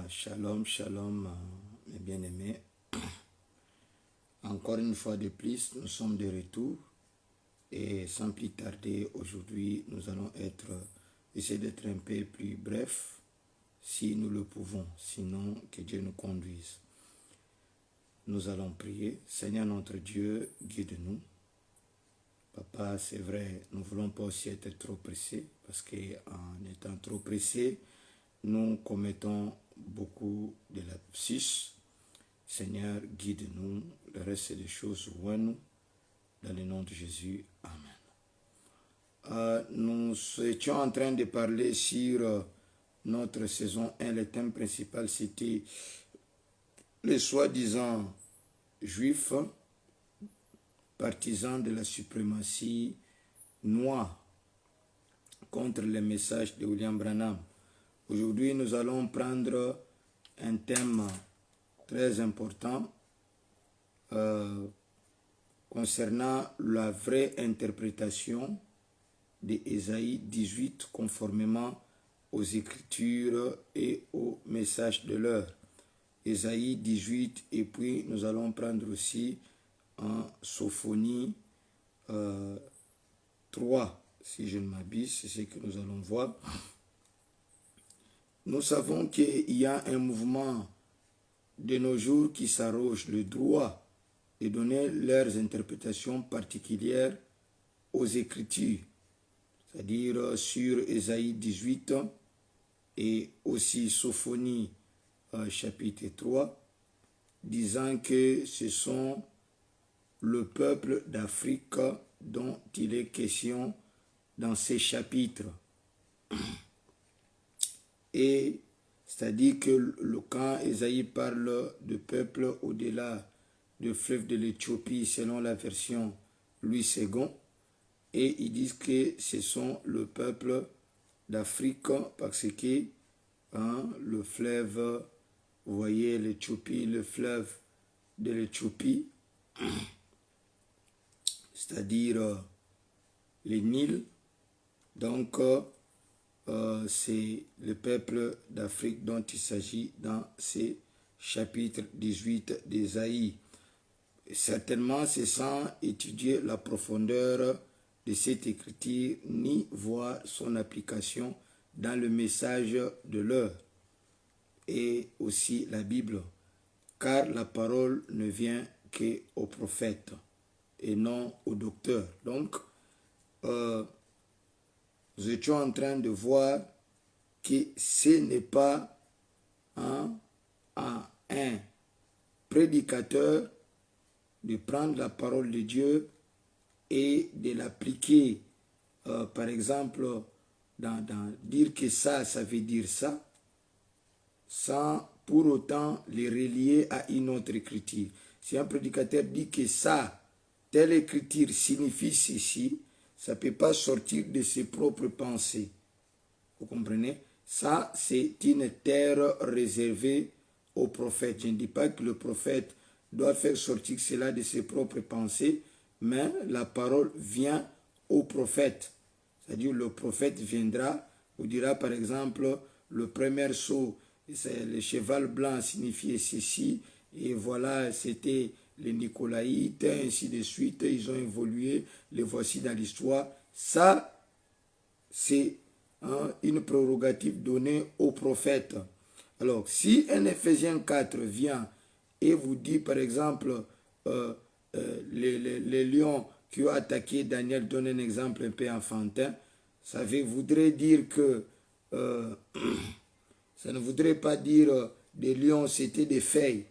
Shalom, shalom, mes bien-aimés. Encore une fois de plus, nous sommes de retour. Et sans plus tarder, aujourd'hui, nous allons essayer d'être un peu plus bref, si nous le pouvons. Sinon, que Dieu nous conduise. Nous allons prier. Seigneur notre Dieu, guide-nous. Papa, c'est vrai, nous ne voulons pas aussi être trop pressés, parce qu'en étant trop pressés, nous commettons beaucoup de lapsus. Seigneur, guide-nous, le reste des choses, vois-nous, dans le nom de Jésus. Amen. Nous étions en train de parler sur notre saison 1. Le thème principal, c'était les soi-disant juifs, partisans de la suprématie noire contre les messages de William Branham. Aujourd'hui, nous allons prendre un thème très important concernant la vraie interprétation d'Ésaïe 18 conformément aux Écritures et aux messages de l'heure. Ésaïe 18, et puis nous allons prendre aussi en Sophonie 3, si je ne m'abuse, c'est ce que nous allons voir. Nous savons qu'il y a un mouvement de nos jours qui s'arroge le droit de donner leurs interprétations particulières aux Écritures, c'est-à-dire sur Ésaïe 18 et aussi Sophonie chapitre 3, disant que ce sont le peuple d'Afrique dont il est question dans ces chapitres. Et c'est-à-dire que quand Ésaïe parle de peuple au-delà du fleuve de l'Éthiopie, selon la version Louis II, et ils disent que ce sont le peuple d'Afrique parce que le fleuve, vous voyez l'Éthiopie, le fleuve de l'Éthiopie, c'est-à-dire les Nils, donc c'est le peuple d'Afrique dont il s'agit dans ces chapitres 18 d'Ésaïe. Certainement, c'est sans étudier la profondeur de cette écriture ni voir son application dans le message de l'heure et aussi la Bible, car la parole ne vient qu'au prophète et non au docteur. Donc, nous étions en train de voir que ce n'est pas un prédicateur de prendre la parole de Dieu et de l'appliquer, par exemple, dans dire que ça veut dire ça, sans pour autant les relier à une autre écriture. Si un prédicateur dit que ça, telle écriture signifie ceci, ça ne peut pas sortir de ses propres pensées. Vous comprenez? Ça, c'est une terre réservée au prophète. Je ne dis pas que le prophète doit faire sortir cela de ses propres pensées, mais la parole vient au prophète. C'est-à-dire le prophète viendra, vous dira par exemple, le premier sceau, le cheval blanc signifiait ceci, et voilà, c'était les Nicolaïtes, ainsi de suite, ils ont évolué, les voici dans l'histoire. Ça, c'est une prérogative donnée au prophète. Alors, si un Éphésiens 4 vient et vous dit, par exemple, les lions qui ont attaqué Daniel, donne un exemple un peu enfantin, ça voudrait dire que ça ne voudrait pas dire des lions, c'était des feuilles.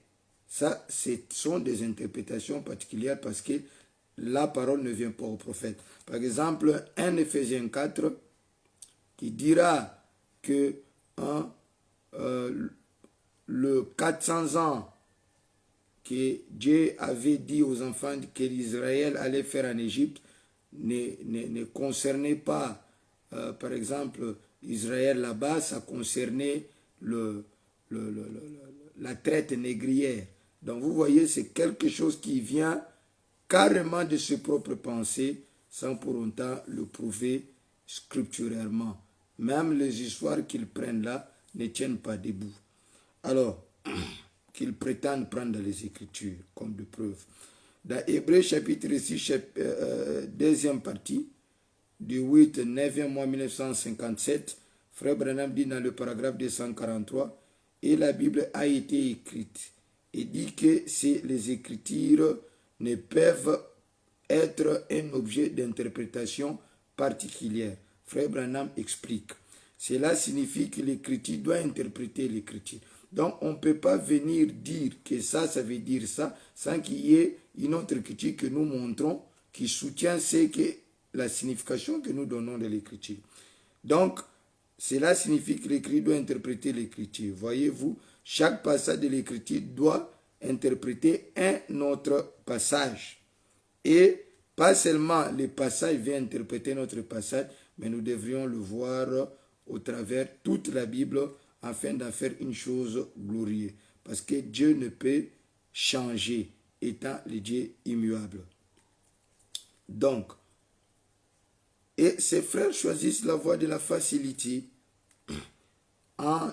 Ça, ce sont des interprétations particulières parce que la parole ne vient pas au prophète. Par exemple, un Éphésiens 4 qui dira que le 400 ans que Dieu avait dit aux enfants que l'Israël allait faire en Égypte ne concernait pas, par exemple, Israël là-bas, ça concernait la traite négrière. Donc vous voyez, c'est quelque chose qui vient carrément de ses propres pensées, sans pour autant le prouver scripturairement. Même les histoires qu'ils prennent là ne tiennent pas debout. Alors, qu'ils prétendent prendre les Écritures comme de preuve. Dans Hébreux chapitre 6, deuxième partie, du 8 9 mois 1957, Frère Branham dit dans le paragraphe 243, et la Bible a été écrite, et dit que les Écritures ne peuvent être un objet d'interprétation particulière. Frère Branham explique. Cela signifie que l'Écriture doit interpréter l'Écriture. Donc, on ne peut pas venir dire que ça veut dire ça, sans qu'il y ait une autre Écriture que nous montrons, qui soutient la signification que nous donnons de l'Écriture. Donc, cela signifie que l'Écriture doit interpréter l'Écriture. Voyez-vous, chaque passage de l'Écriture doit interpréter un autre passage. Et pas seulement le passage vient interpréter notre passage, mais nous devrions le voir au travers toute la Bible afin d'en faire une chose glorieuse. Parce que Dieu ne peut changer, étant le Dieu immuable. Donc, et ses frères choisissent la voie de la facilité en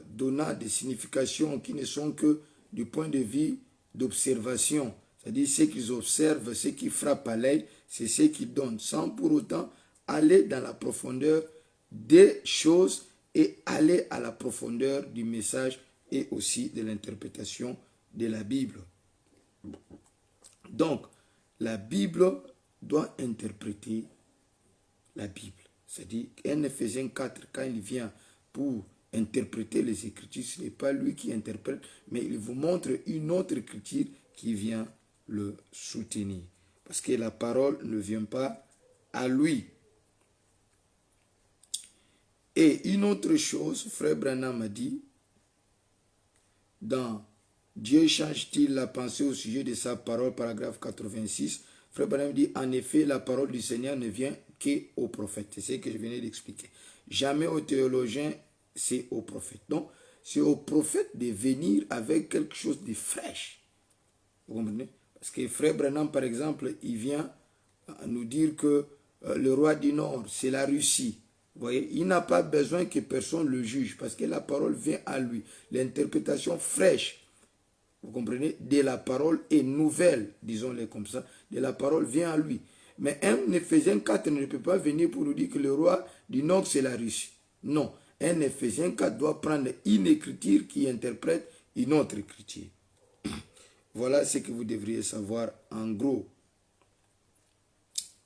donnant des significations qui ne sont que du point de vue d'observation. C'est-à-dire ce qu'ils observent, ce qui frappe à l'œil, c'est ce qu'ils donnent, sans pour autant aller dans la profondeur des choses et aller à la profondeur du message et aussi de l'interprétation de la Bible. Donc, la Bible doit interpréter la Bible. C'est-à-dire qu'en Éphésiens 4, quand il vient pour interpréter les Écritures, ce n'est pas lui qui interprète, mais il vous montre une autre Écriture qui vient le soutenir. Parce que la parole ne vient pas à lui. Et une autre chose, Frère Branham a dit, dans Dieu change-t-il la pensée au sujet de sa parole, paragraphe 86, Frère Branham dit, en effet, la parole du Seigneur ne vient qu'aux prophètes. C'est ce que je venais d'expliquer. Jamais aux théologiens, c'est aux prophètes. Donc, c'est aux prophètes de venir avec quelque chose de fraîche. Vous comprenez? Parce que Frère Branham, par exemple, il vient nous dire que le roi du Nord, c'est la Russie. Vous voyez, il n'a pas besoin que personne le juge parce que la parole vient à lui. L'interprétation fraîche, vous comprenez, de la parole est nouvelle, disons-le comme ça, de la parole vient à lui. Mais un Éphésiens 4 ne peut pas venir pour nous dire que le roi du Nord, c'est la Russie. Non, un Éphésiens 4 doit prendre une écriture qui interprète une autre écriture. Voilà ce que vous devriez savoir en gros.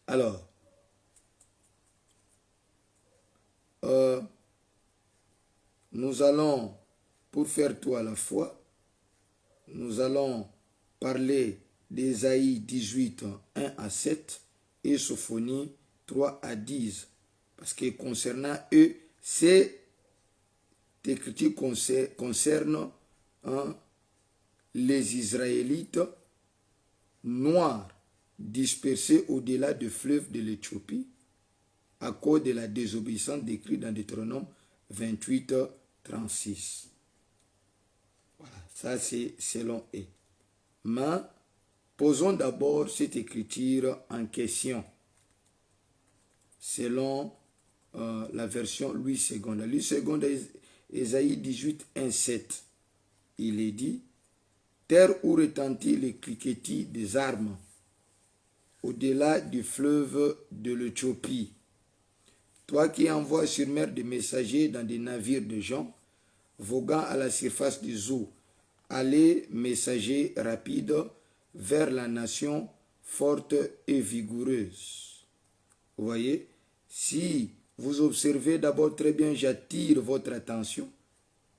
Alors, nous allons, pour faire tout à la fois, nous allons parler d'Ésaïe 18, 1 à 7 et Sophonie 3 à 10. Parce que concernant eux, cette écriture concerne les Israélites noirs dispersés au-delà du fleuve de l'Éthiopie à cause de la désobéissance décrite dans Deutéronome 28, 36. Voilà, ça c'est selon eux. Mais posons d'abord cette écriture en question, selon la version Louis II. Louis II, Ésaïe 18, 1, 7. Il est dit, terre où retentit les cliquetis des armes, au-delà du fleuve de l'Éthiopie. Toi qui envoies sur mer des messagers dans des navires de gens, voguant à la surface des eaux, allez, messagers rapides, vers la nation forte et vigoureuse. Vous voyez, si vous observez d'abord très bien, j'attire votre attention,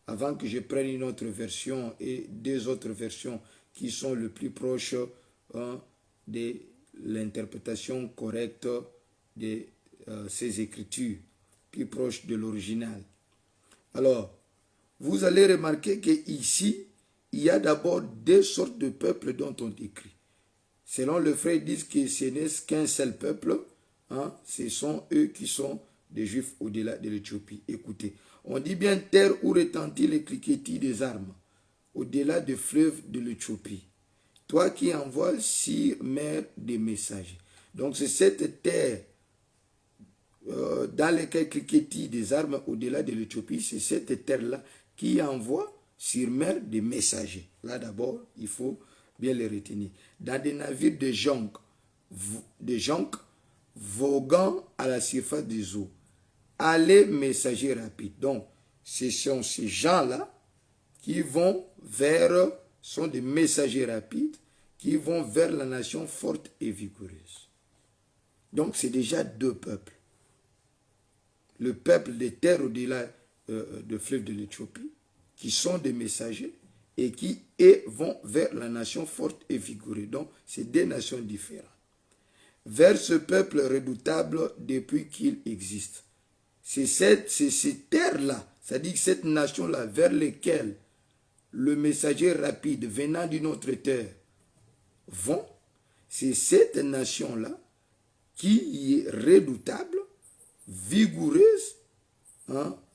avant que je prenne une autre version et deux autres versions qui sont le plus proches de l'interprétation correcte de ces écritures, plus proche de l'original. Alors, vous allez remarquer qu'ici, il y a d'abord deux sortes de peuples dont on écrit. Selon le frère, ils disent que ce n'est qu'un seul peuple, ce sont eux qui sont des Juifs au-delà de l'Éthiopie. Écoutez, on dit bien terre où retentit les cliquetis des armes, au-delà du fleuve de l'Éthiopie. Toi qui envoies sur mer des messagers. Donc c'est cette terre dans lesquels cliquetis des armes au-delà de l'Éthiopie, c'est cette terre-là qui envoie sur mer des messagers. Là d'abord, il faut bien les retenir. Dans des navires de jonques voguant à la surface des eaux. Allez, messagers rapides. Donc, ce sont ces gens-là qui vont sont des messagers rapides, qui vont vers la nation forte et vigoureuse. Donc, c'est déjà deux peuples. Le peuple des terres au-delà du fleuve de l'Éthiopie, qui sont des messagers et qui vont vers la nation forte et vigoureuse. Donc, c'est deux nations différentes. Vers ce peuple redoutable depuis qu'il existe. C'est ces terres-là, c'est-à-dire cette nation-là, vers lesquelles le messager rapide venant d'une autre terre vont, c'est cette nation-là qui est redoutable, vigoureuse,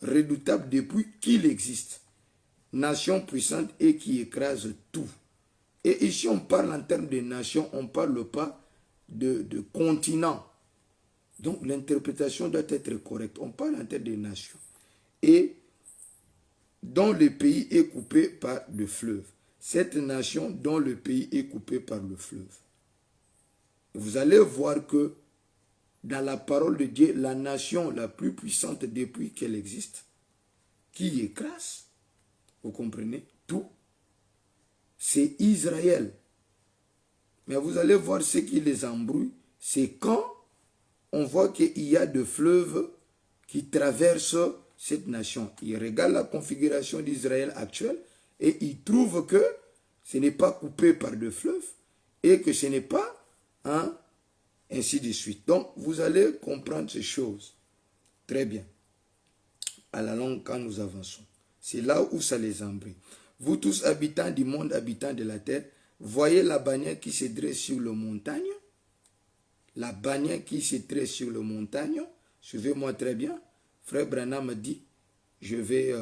redoutable depuis qu'il existe. Nation puissante et qui écrase tout. Et ici, on parle en termes de nation, on ne parle pas de continent. Donc, l'interprétation doit être correcte. On parle en termes de nation. Et dont le pays est coupé par le fleuve. Cette nation dont le pays est coupé par le fleuve. Vous allez voir que dans la parole de Dieu, la nation la plus puissante depuis qu'elle existe, qui écrase, vous comprenez, tout, c'est Israël. Mais vous allez voir ce qui les embrouille, c'est quand on voit qu'il y a des fleuves qui traversent cette nation. Ils regardent la configuration d'Israël actuelle et ils trouvent que ce n'est pas coupé par des fleuves et que ce n'est pas ainsi de suite. Donc, vous allez comprendre ces choses très bien à la longue quand nous avançons. C'est là où ça les embrouille. Vous tous habitants du monde, habitants de la terre, voyez la bannière qui se dresse sur le montagne. La bannière qui se dresse sur le montagne. Suivez-moi très bien. Frère Branham me dit, je vais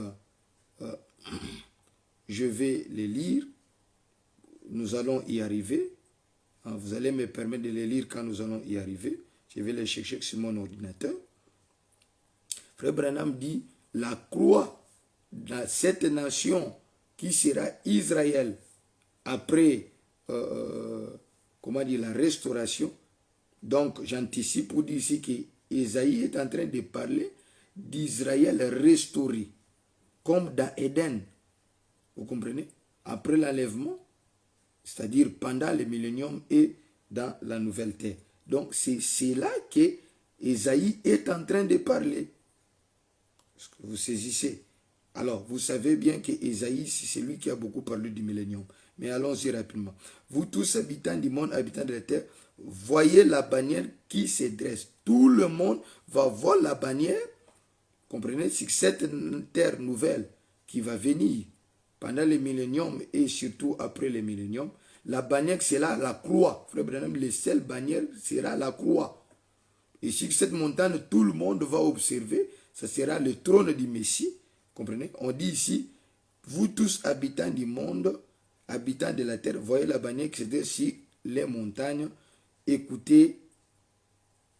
les lire. Nous allons y arriver. Vous allez me permettre de les lire quand nous allons y arriver. Je vais les chercher sur mon ordinateur. Frère Branham dit, la croix dans cette nation qui sera Israël après la restauration. Donc, j'anticipe pour dire ici qu'Ésaïe est en train de parler d'Israël restauré, comme dans Éden. Vous comprenez? Après l'enlèvement, c'est-à-dire pendant le millénium et dans la nouvelle terre. Donc, c'est là qu'Ésaïe est en train de parler. Est-ce que vous saisissez? Alors, vous savez bien qu'Ésaïe, c'est lui qui a beaucoup parlé du millénium. Mais allons-y rapidement. Vous tous, habitants du monde, habitants de la terre, voyez la bannière qui se dresse. Tout le monde va voir la bannière. Comprenez? C'est cette terre nouvelle qui va venir pendant le millénium et surtout après le millénium. La bannière, c'est là la croix. Frère Branham, la seule bannière sera la croix. Et sur cette montagne, tout le monde va observer. Ça sera le trône du Messie. Comprenez? On dit ici, vous tous habitants du monde, habitants de la terre, voyez la bannière qui se dresse sur les montagnes. Écoutez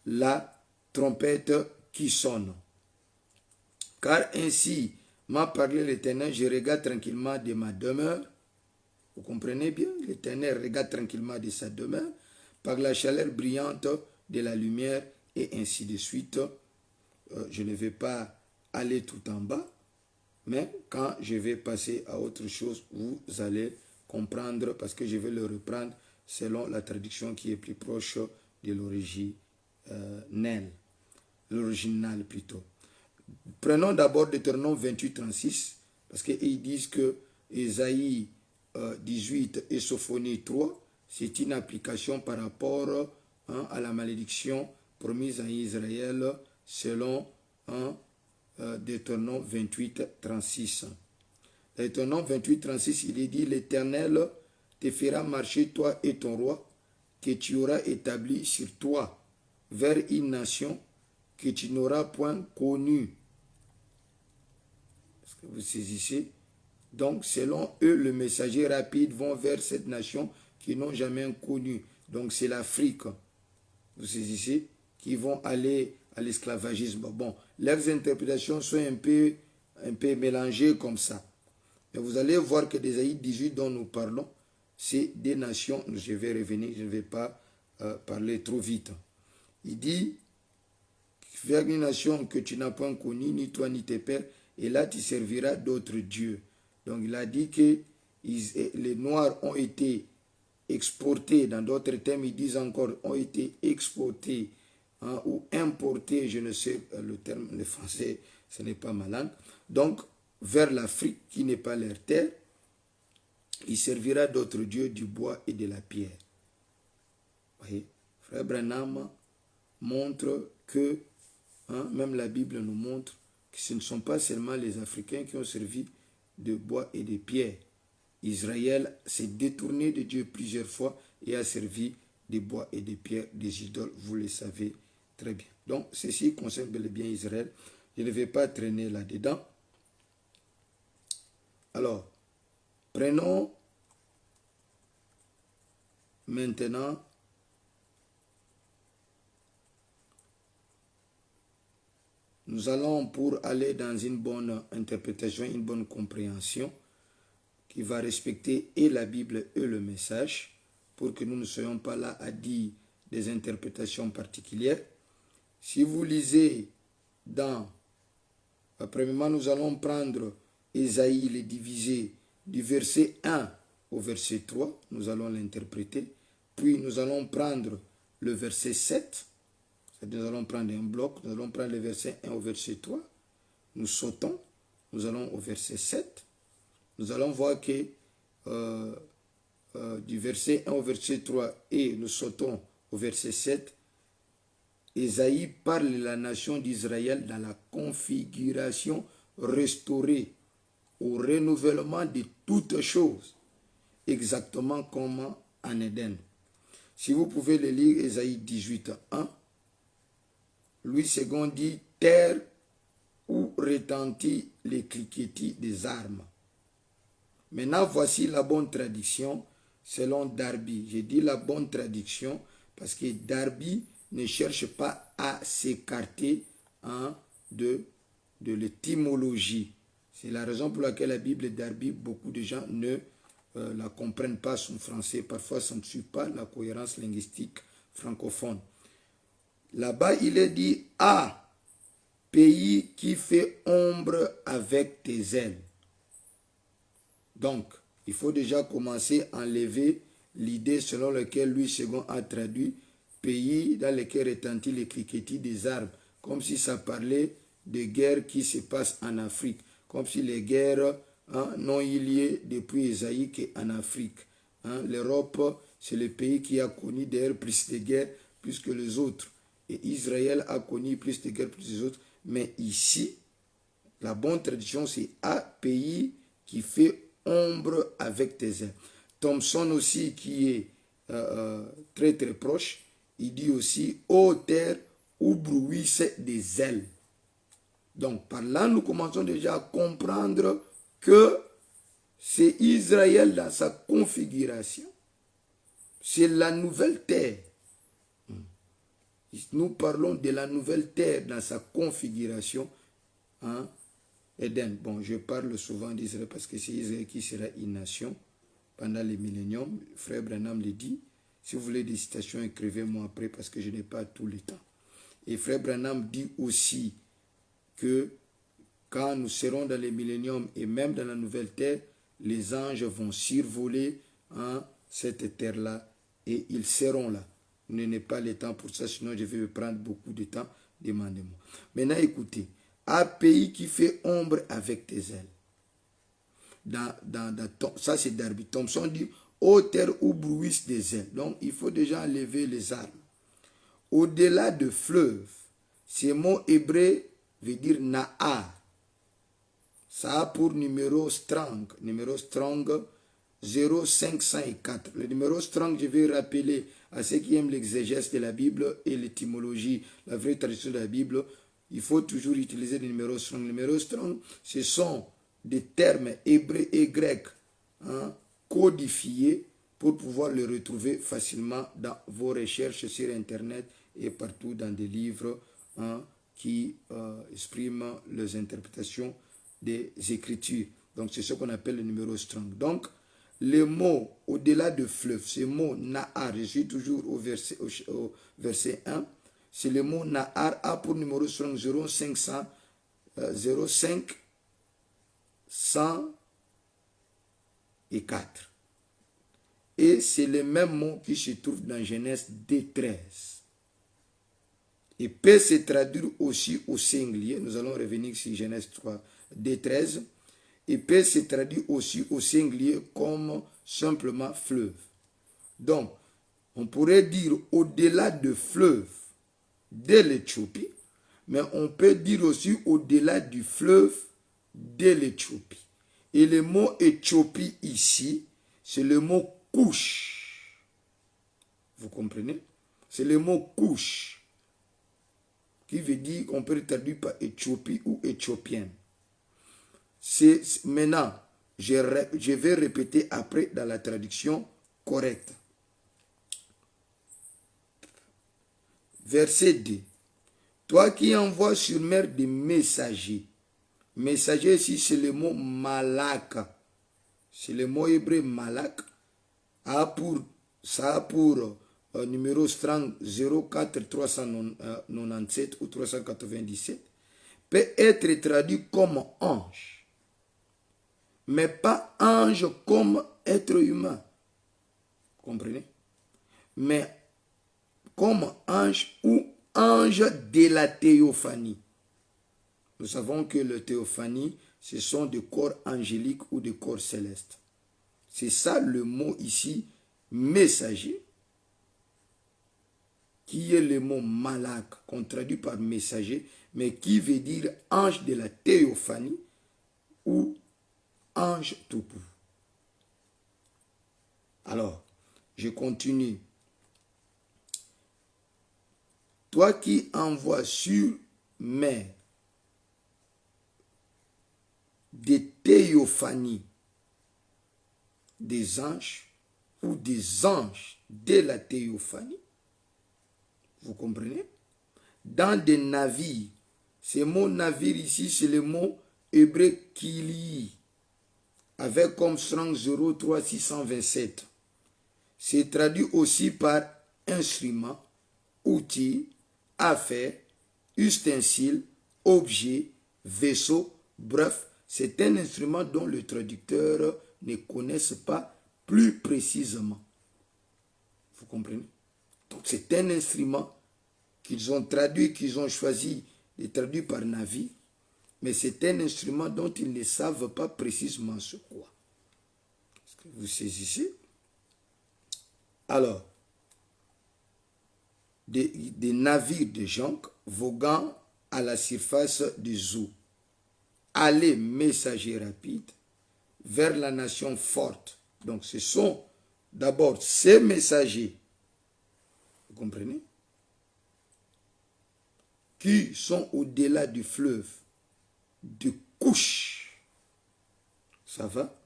la trompette qui sonne. Car ainsi m'a parlé l'Éternel, je regarde tranquillement de ma demeure. Vous comprenez bien? L'Éternel regarde tranquillement de sa demeure, par la chaleur brillante de la lumière, et ainsi de suite. Je ne vais pas aller tout en bas, mais quand je vais passer à autre chose, vous allez comprendre, parce que je vais le reprendre selon la traduction qui est plus proche de l'original plutôt. Prenons d'abord Deutéronome 28, 36, parce qu'ils disent que Ésaïe 18 et Sophonie 3, c'est une application par rapport à la malédiction promise à Israël selon Deutéronome 28, 36. Deutéronome 28, 36, il est dit, l'Éternel te fera marcher, toi et ton roi, que tu auras établi sur toi, vers une nation que tu n'auras point connue. Est-ce que vous saisissez? Donc, selon eux, le messager rapide vont vers cette nation qu'ils n'ont jamais connue. Donc, c'est l'Afrique. Vous saisissez? Qui vont aller à l'esclavagisme. Bon, leurs interprétations sont un peu mélangées comme ça. Mais vous allez voir que d'Ésaïe 18 dont nous parlons, c'est des nations, je vais revenir, je ne vais pas parler trop vite. Il dit, vers une nation que tu n'as point connue, ni toi ni tes pères, et là tu serviras d'autres dieux. Donc il a dit que les Noirs ont été exportés, dans d'autres termes, ils disent encore, ont été exportés ou importés, je ne sais le terme, le français, ce n'est pas ma langue. Donc, vers l'Afrique, qui n'est pas leur terre, il servira d'autres dieux du bois et de la pierre. Vous voyez, Frère Branham montre que, même la Bible nous montre que ce ne sont pas seulement les Africains qui ont servi de bois et de pierre. Israël s'est détourné de Dieu plusieurs fois et a servi des bois et des pierres, des idoles, vous le savez très bien. Donc, ceci concerne bel et bien Israël. Je ne vais pas traîner là-dedans. Alors, prenons maintenant nous allons pour aller dans une bonne interprétation, une bonne compréhension qui va respecter et la Bible et le message pour que nous ne soyons pas là à dire des interprétations particulières. Si vous lisez dans, premièrement, nous allons prendre Ésaïe, le diviser du verset 1 au verset 3, nous allons l'interpréter. Puis nous allons prendre le verset 7, c'est-à-dire nous allons prendre un bloc, nous allons prendre le verset 1 au verset 3, nous sautons, nous allons au verset 7, nous allons voir que du verset 1 au verset 3 et nous sautons au verset 7, Ésaïe parle de la nation d'Israël dans la configuration restaurée, au renouvellement de toutes choses, exactement comme en Éden. Si vous pouvez le lire, Ésaïe 18, 1, Louis II dit « Terre où retentit les cliquetis des armes ». Maintenant, voici la bonne traduction selon Darby. J'ai dit la bonne traduction parce que Darby ne cherche pas à s'écarter de l'étymologie. C'est la raison pour laquelle la Bible Darby, beaucoup de gens ne la comprennent pas son français. Parfois, ça ne suit pas la cohérence linguistique francophone. Là-bas, il est dit « Ah, pays qui fait ombre avec tes ailes ». Donc, il faut déjà commencer à enlever l'idée selon laquelle Louis II a traduit « pays dans lequel retentit les cliquetis des arbres », comme si ça parlait de guerres qui se passent en Afrique, comme si les guerres n'ont eu lieu depuis Ésaïe qu'en Afrique. L'Europe, c'est le pays qui a connu d'ailleurs plus de guerres plus que les autres. Et Israël a connu plus de guerres plus que les autres. Mais ici, la bonne traduction, c'est « à pays qui fait ombre avec tes ailes ». Thomson aussi, qui est très très proche, il dit aussi « ô terre où bruissent des ailes ». Donc, par là, nous commençons déjà à comprendre que c'est Israël dans sa configuration. C'est la nouvelle terre. Nous parlons de la nouvelle terre dans sa configuration. Éden. Bon, je parle souvent d'Israël parce que c'est Israël qui sera une nation pendant les milléniums. Frère Branham le dit. Si vous voulez des citations, écrivez-moi après parce que je n'ai pas tout le temps. Et Frère Branham dit aussi que quand nous serons dans les milléniums et même dans la nouvelle terre, les anges vont survoler cette terre-là et ils seront là. Vous n'avez pas le temps pour ça, sinon je vais prendre beaucoup de temps. Demandez-moi. Maintenant, écoutez. À pays qui fait ombre avec tes ailes. Ça, c'est Darby. Thomson dit ô terre où bruissent des ailes. Donc, il faut déjà enlever les armes. Au-delà de fleuves, ce mot hébreu veut dire Na'ar. Ça a pour numéro Strong 0504. Le numéro Strong, je vais rappeler à ceux qui aiment l'exégèse de la Bible et l'étymologie, la vraie tradition de la Bible. Il faut toujours utiliser le numéro Strong. Le numéro Strong, ce sont des termes hébreux et grecs codifiés pour pouvoir les retrouver facilement dans vos recherches sur Internet et partout dans des livres hein, qui expriment les interprétations des Écritures. Donc, c'est ce qu'on appelle le numéro strong. Donc, les mots au-delà de fleuve, ce mot Nahar, je suis toujours au verset 1, c'est le mot Nahar, A pour numéro strong 0500, 05 104. Et c'est le même mot qui se trouve dans Genèse D13. Et peut se traduire aussi au singulier. Nous allons revenir sur Genèse 3, D13. Et peut se traduire aussi au singulier comme simplement fleuve. Donc, on pourrait dire au-delà de fleuve de l'Éthiopie, mais on peut dire aussi au-delà du fleuve de l'Éthiopie. Et le mot Éthiopie ici, c'est le mot couche. Vous comprenez? C'est le mot couche qui veut dire qu'on peut le traduire par Éthiopie ou éthiopienne. Maintenant, je vais répéter après dans la traduction correcte. Verset 2. Toi qui envoies sur mer des messagers. Messager ici, c'est le mot malak. C'est le mot hébreu malak. Ça a pour numéro strang 04397 ou 397. Peut être traduit comme ange. Mais pas ange comme être humain. Comprenez? Mais comme ange ou ange de la théophanie. Nous savons que la théophanie, ce sont des corps angéliques ou des corps célestes. C'est ça le mot ici, messager, qui est le mot malak, qu'on traduit par messager, mais qui veut dire ange de la théophanie ou ange tout court. Alors, je continue. Toi qui envoies sur mer des théophanies des anges ou des anges de la théophanie, vous comprenez? Dans des navires, ce mot navire ici, c'est le mot hébreu kili, avec comme strong 03627. C'est traduit aussi par instrument, outil, affaire, ustensile, objet, vaisseau, bref, c'est un instrument dont le traducteur ne connaisse pas plus précisément. Vous comprenez? Donc c'est un instrument qu'ils ont traduit, qu'ils ont choisi de traduire par navire, mais c'est un instrument dont ils ne savent pas précisément ce quoi. Est-ce que vous saisissez? Alors, des navires de jonque voguant à la surface des eaux. Allez, messager rapide, vers la nation forte. Donc, ce sont d'abord ces messagers, vous comprenez, qui sont au-delà du fleuve, de couche, ça va,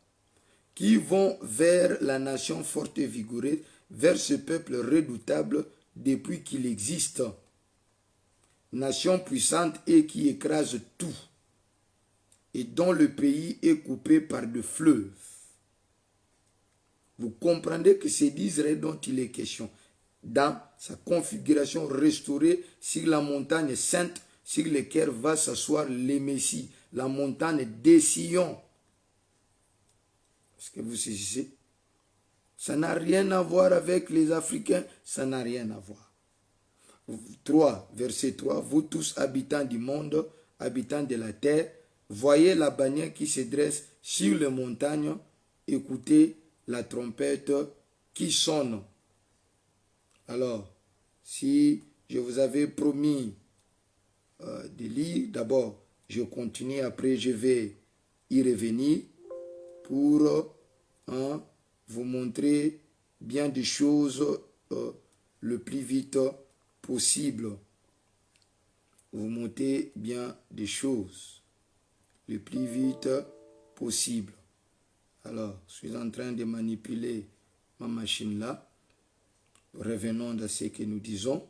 qui vont vers la nation forte et vigoureuse, vers ce peuple redoutable depuis qu'il existe, nation puissante et qui écrase tout, et dont le pays est coupé par des fleuves. Vous comprenez que c'est d'Israël dont il est question, dans sa configuration restaurée sur la montagne sainte, sur laquelle va s'asseoir le Messie, la montagne des Sion. Est-ce que vous saisissez? Ça n'a rien à voir avec les Africains, ça n'a rien à voir. 3, verset 3, vous tous habitants du monde, habitants de la terre, voyez la bannière qui se dresse sur les montagnes, écoutez la trompette qui sonne. Alors, si je vous avais promis de lire, d'abord, je continue, après je vais y revenir pour vous montrer bien des choses le plus vite possible. Vous montrer bien des choses le plus vite possible. Alors, je suis en train de manipuler ma machine là. Revenons à ce que nous disons.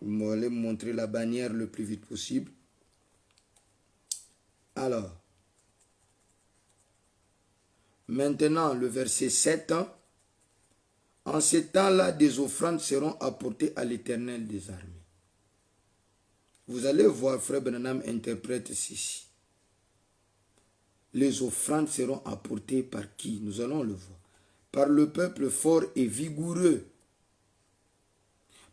Vous allez me montrer la bannière le plus vite possible. Alors, maintenant le verset 7. En ces temps-là, des offrandes seront apportées à l'Éternel des armées. Vous allez voir, frère Branham interprète ceci. Les offrandes seront apportées par qui? Nous allons le voir. Par le peuple fort et vigoureux.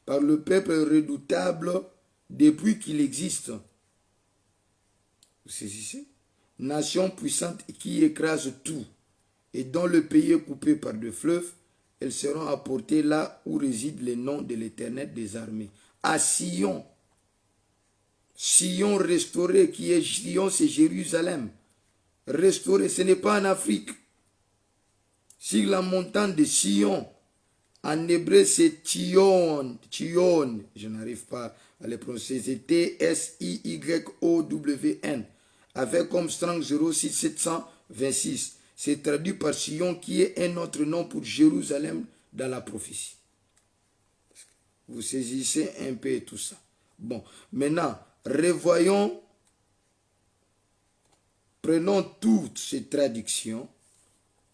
Par le peuple redoutable depuis qu'il existe. Vous saisissez? Nation puissante qui écrase tout et dont le pays est coupé par des fleuves, elles seront apportées là où résident les noms de l'Éternel des armées. À Sion. Sion restauré, qui est Sion, c'est Jérusalem. Restauré, ce n'est pas en Afrique. Sur la montagne de Sion, en hébreu c'est Tzion, je n'arrive pas à le prononcer, c'est T-S-I-Y-O-W-N, avec comme Strong 06726. C'est traduit par Sion, qui est un autre nom pour Jérusalem dans la prophétie. Vous saisissez un peu tout ça. Bon, maintenant, revoyons, prenons toutes ces traductions,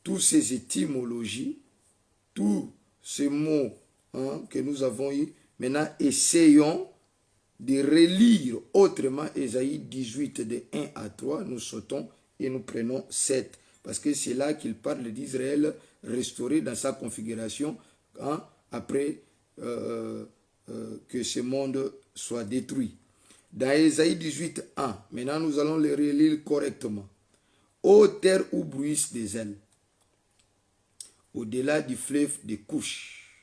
toutes ces étymologies, tous ces mots que nous avons eus. Maintenant, essayons de relire autrement Ésaïe 18 de 1 à 3. Nous sautons et nous prenons 7. Parce que c'est là qu'il parle d'Israël restauré dans sa configuration après que ce monde soit détruit. Dans Ésaïe 18, 1, maintenant nous allons le relire correctement. Ô terre où bruissent des ailes, au-delà du fleuve des couches.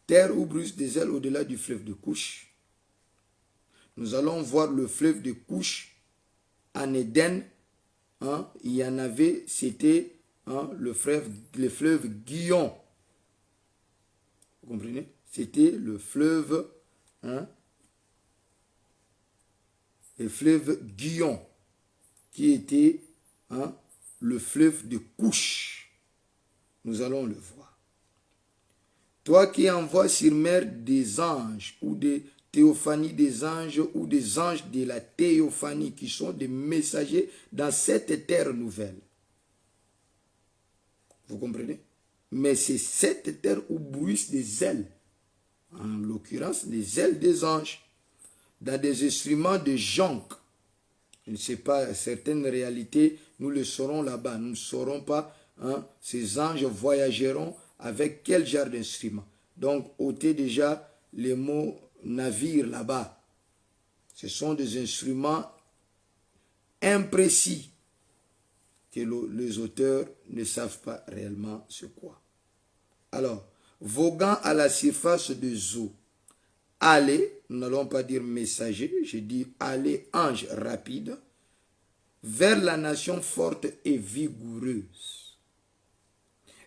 Terre où bruissent des ailes au-delà du fleuve de couches. Nous allons voir le fleuve de couches en Éden. Il y en avait, c'était le fleuve Guillon. Vous comprenez? C'était le fleuve Guillon, qui était le fleuve de couche. Nous allons le voir. Toi qui envoies sur mer des anges ou des théophanies des anges ou des anges de la théophanie qui sont des messagers dans cette terre nouvelle. Vous comprenez? Mais c'est cette terre où bruissent des ailes. En l'occurrence, les ailes des anges. Dans des instruments de jonc. Je ne sais pas, certaines réalités, nous le saurons là-bas. Nous ne saurons pas, ces anges voyageront avec quel genre d'instrument. Donc, ôtez déjà les mots navire là-bas. Ce sont des instruments imprécis que les auteurs ne savent pas réellement c'est quoi. Alors, voguant à la surface des eaux, allez, nous n'allons pas dire messager, je dis allez, ange rapide, vers la nation forte et vigoureuse,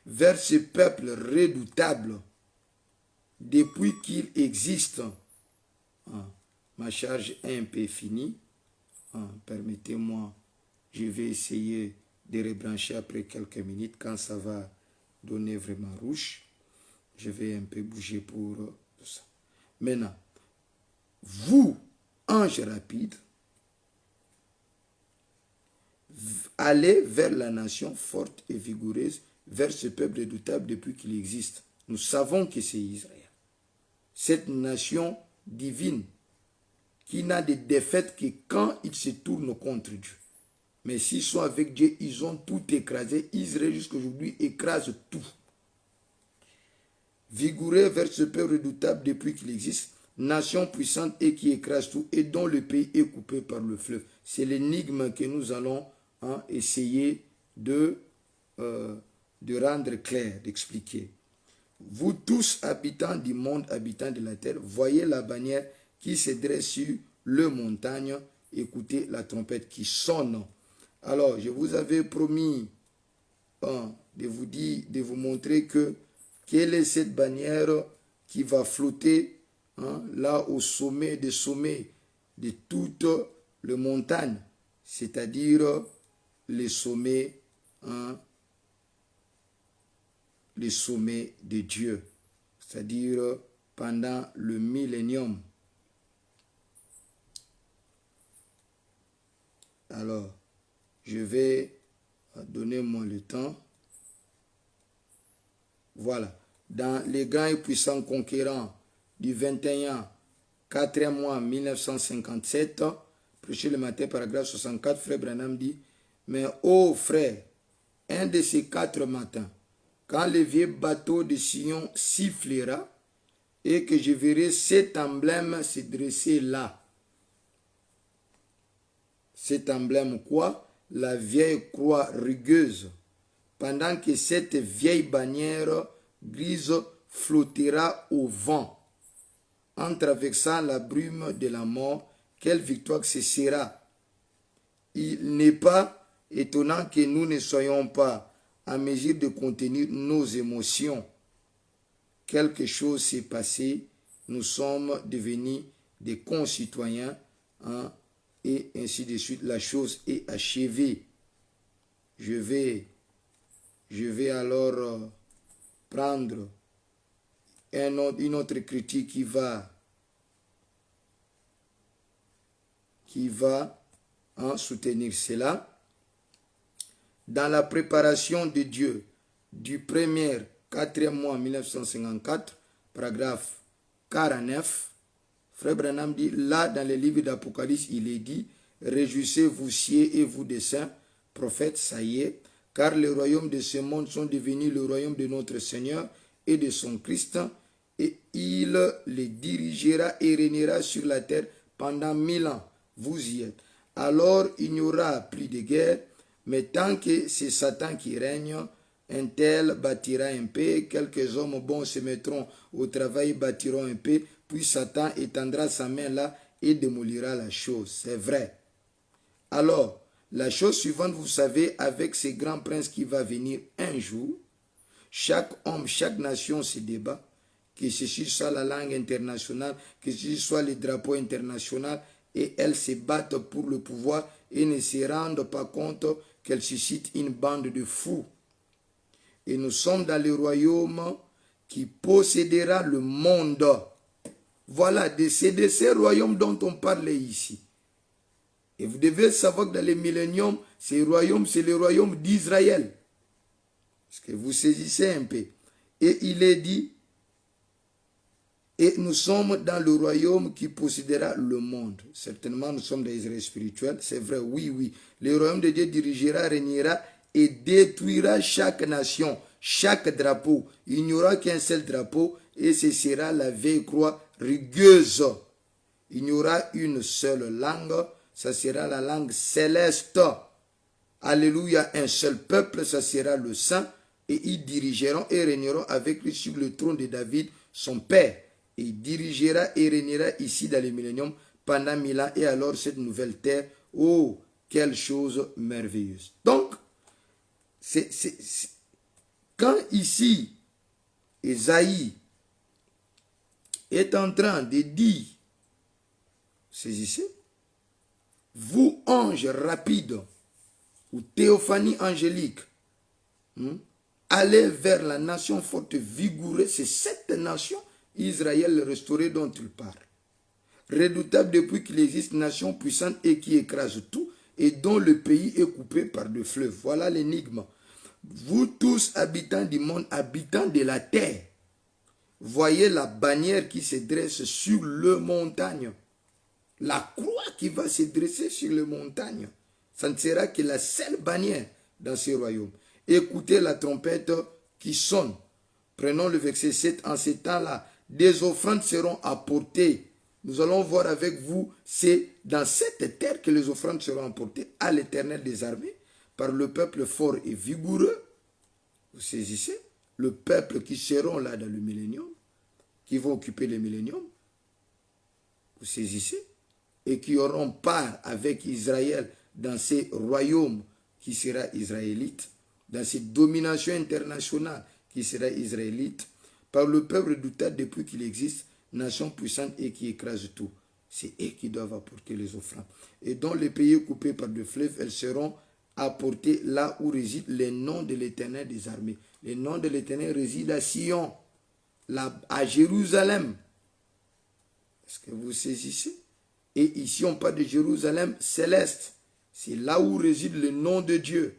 vers ce peuple redoutable, depuis qu'il existe. Ma charge est un peu finie. Permettez-moi, je vais essayer de rebrancher après quelques minutes. Quand ça va donner vraiment rouge, je vais un peu bouger pour tout ça. Maintenant, vous, ange rapide, allez vers la nation forte et vigoureuse, vers ce peuple redoutable depuis qu'il existe. Nous savons que c'est Israël. Cette nation divine qui n'a de défaite que quand ils se tournent contre Dieu. Mais s'ils sont avec Dieu, ils ont tout écrasé. Israël jusqu'à aujourd'hui écrase tout. Vigoureux vers ce peuple redoutable depuis qu'il existe, nation puissante et qui écrase tout et dont le pays est coupé par le fleuve. C'est l'énigme que nous allons essayer de rendre clair, d'expliquer. Vous tous, habitants du monde, habitants de la terre, voyez la bannière qui se dresse sur le montagne, écoutez la trompette qui sonne. Alors, je vous avais promis de vous dire, de vous montrer quelle est cette bannière qui va flotter là au sommet des sommets de toutes les montagnes, c'est-à-dire les sommets de Dieu, c'est-à-dire pendant le millénium. Alors, je vais donner moi le temps. Voilà. Dans les grands et puissants conquérants du 21, 4e mois 1957, prêché le matin, paragraphe 64, frère Branham dit, mais ô frère, un de ces 4 matins, quand le vieux bateau de Sion sifflera et que je verrai cet emblème se dresser là. Cet emblème quoi? La vieille croix rugueuse. Pendant que cette vieille bannière grise flottera au vent, en traversant la brume de la mort, quelle victoire ce sera! Il n'est pas étonnant que nous ne soyons pas en mesure de contenir nos émotions. Quelque chose s'est passé, nous sommes devenus des concitoyens, hein, et ainsi de suite. La chose est achevée. Je vais alors prendre une autre critique qui va soutenir cela. Dans la préparation de Dieu du 1er 4e mois 1954, paragraphe 49, frère Branham dit, là dans le livre d'Apocalypse, il est dit, réjouissez-vous cieux et vous des saints, prophètes, ça y est, car les royaumes de ce monde sont devenus le royaume de notre Seigneur et de son Christ, et il les dirigera et régnera sur la terre pendant 1000 ans. Vous y êtes. Alors il n'y aura plus de guerre, mais tant que c'est Satan qui règne, un tel bâtira un peu, quelques hommes bons se mettront au travail et bâtiront un peu, puis Satan étendra sa main là et démolira la chose. C'est vrai. Alors, la chose suivante, vous savez, avec ces grands princes qui va venir un jour, chaque homme, chaque nation se débat, que ceci soit la langue internationale, que ceci soit le drapeau international, et elles se battent pour le pouvoir et ne se rendent pas compte qu'elles suscitent une bande de fous. Et nous sommes dans le royaume qui possédera le monde. Voilà, c'est de ces royaumes dont on parle ici. Et vous devez savoir que dans les milléniums, c'est le royaume d'Israël. Est-ce que vous saisissez un peu? Et il est dit, et nous sommes dans le royaume qui possédera le monde. Certainement, nous sommes dans Israël spirituel. C'est vrai, oui, oui. Le royaume de Dieu dirigera, régnera et détruira chaque nation, chaque drapeau. Il n'y aura qu'un seul drapeau et ce sera la vieille croix rugueuse. Il n'y aura une seule langue, ça sera la langue céleste. Alléluia, un seul peuple, ça sera le saint, et ils dirigeront et régneront avec lui sur le trône de David, son père. Et il dirigera et régnera ici dans le millénium pendant 1000 ans, et alors cette nouvelle terre, oh, quelle chose merveilleuse. Donc, quand ici, Ésaïe est en train de dire, saisissez, vous anges rapides, ou théophanie angélique, allez vers la nation forte, vigoureuse, c'est cette nation, Israël restauré dont il parle. Redoutable depuis qu'il existe, nation puissante et qui écrase tout, et dont le pays est coupé par deux fleuves. Voilà l'énigme. Vous tous, habitants du monde, habitants de la terre, voyez la bannière qui se dresse sur le montagne. La croix qui va se dresser sur le montagne. Ça ne sera que la seule bannière dans ce royaume. Écoutez la trompette qui sonne. Prenons le verset 7. En ces temps-là, des offrandes seront apportées. Nous allons voir avec vous, c'est dans cette terre que les offrandes seront apportées à l'Éternel des armées, par le peuple fort et vigoureux. Vous saisissez? Le peuple qui seront là dans le millénium, qui vont occuper le millénium. Vous saisissez? Et qui auront part avec Israël dans ces royaumes qui sera israélite, dans ces dominations internationales qui sera israélite, par le peuple redoutable depuis qu'il existe, nation puissante et qui écrase tout. C'est eux qui doivent apporter les offrandes. Et dans les pays coupés par des fleuves, elles seront apportées là où réside le nom de l'Éternel des armées. Le nom de l'Éternel réside à Sion, à Jérusalem. Est-ce que vous saisissez? Et ici, on parle de Jérusalem céleste. C'est là où réside le nom de Dieu.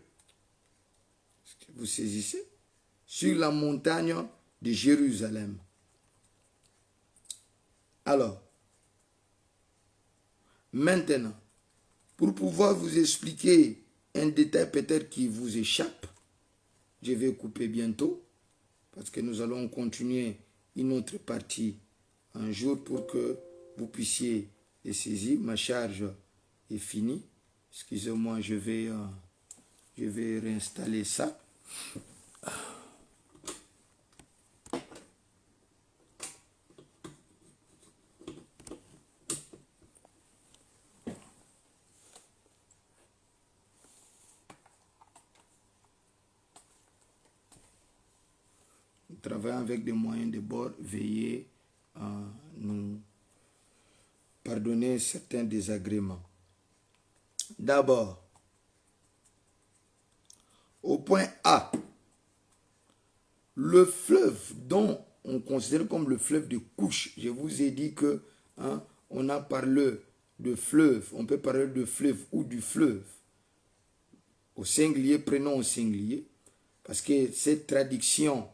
Est-ce que vous saisissez? Sur la montagne de Jérusalem. Alors, maintenant, pour pouvoir vous expliquer un détail peut-être qui vous échappe, je vais couper bientôt, parce que nous allons continuer une autre partie un jour pour que vous puissiez les saisir. Ma charge est finie. Excusez-moi, je vais réinstaller ça. Travaillant avec des moyens de bord, veuillez nous pardonner certains désagréments. D'abord, au point A, le fleuve dont on considère comme le fleuve de Couche, je vous ai dit que on a parlé de fleuve, on peut parler de fleuve ou du fleuve. Au singulier, prenons au singulier, parce que cette traduction,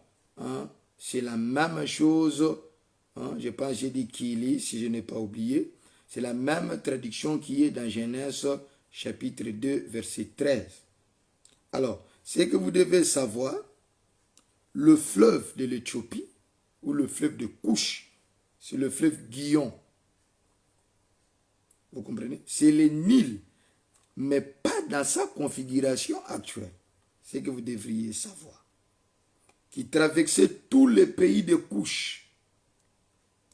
c'est la même chose, je pense que j'ai dit Kili, si je n'ai pas oublié, c'est la même traduction qui est dans Genèse chapitre 2, verset 13. Alors, c'est que vous devez savoir, le fleuve de l'Éthiopie, ou le fleuve de Couche, c'est le fleuve Guillon. Vous comprenez? C'est le Nil, mais pas dans sa configuration actuelle. C'est que vous devriez savoir. Qui traversait tous les pays de Couche.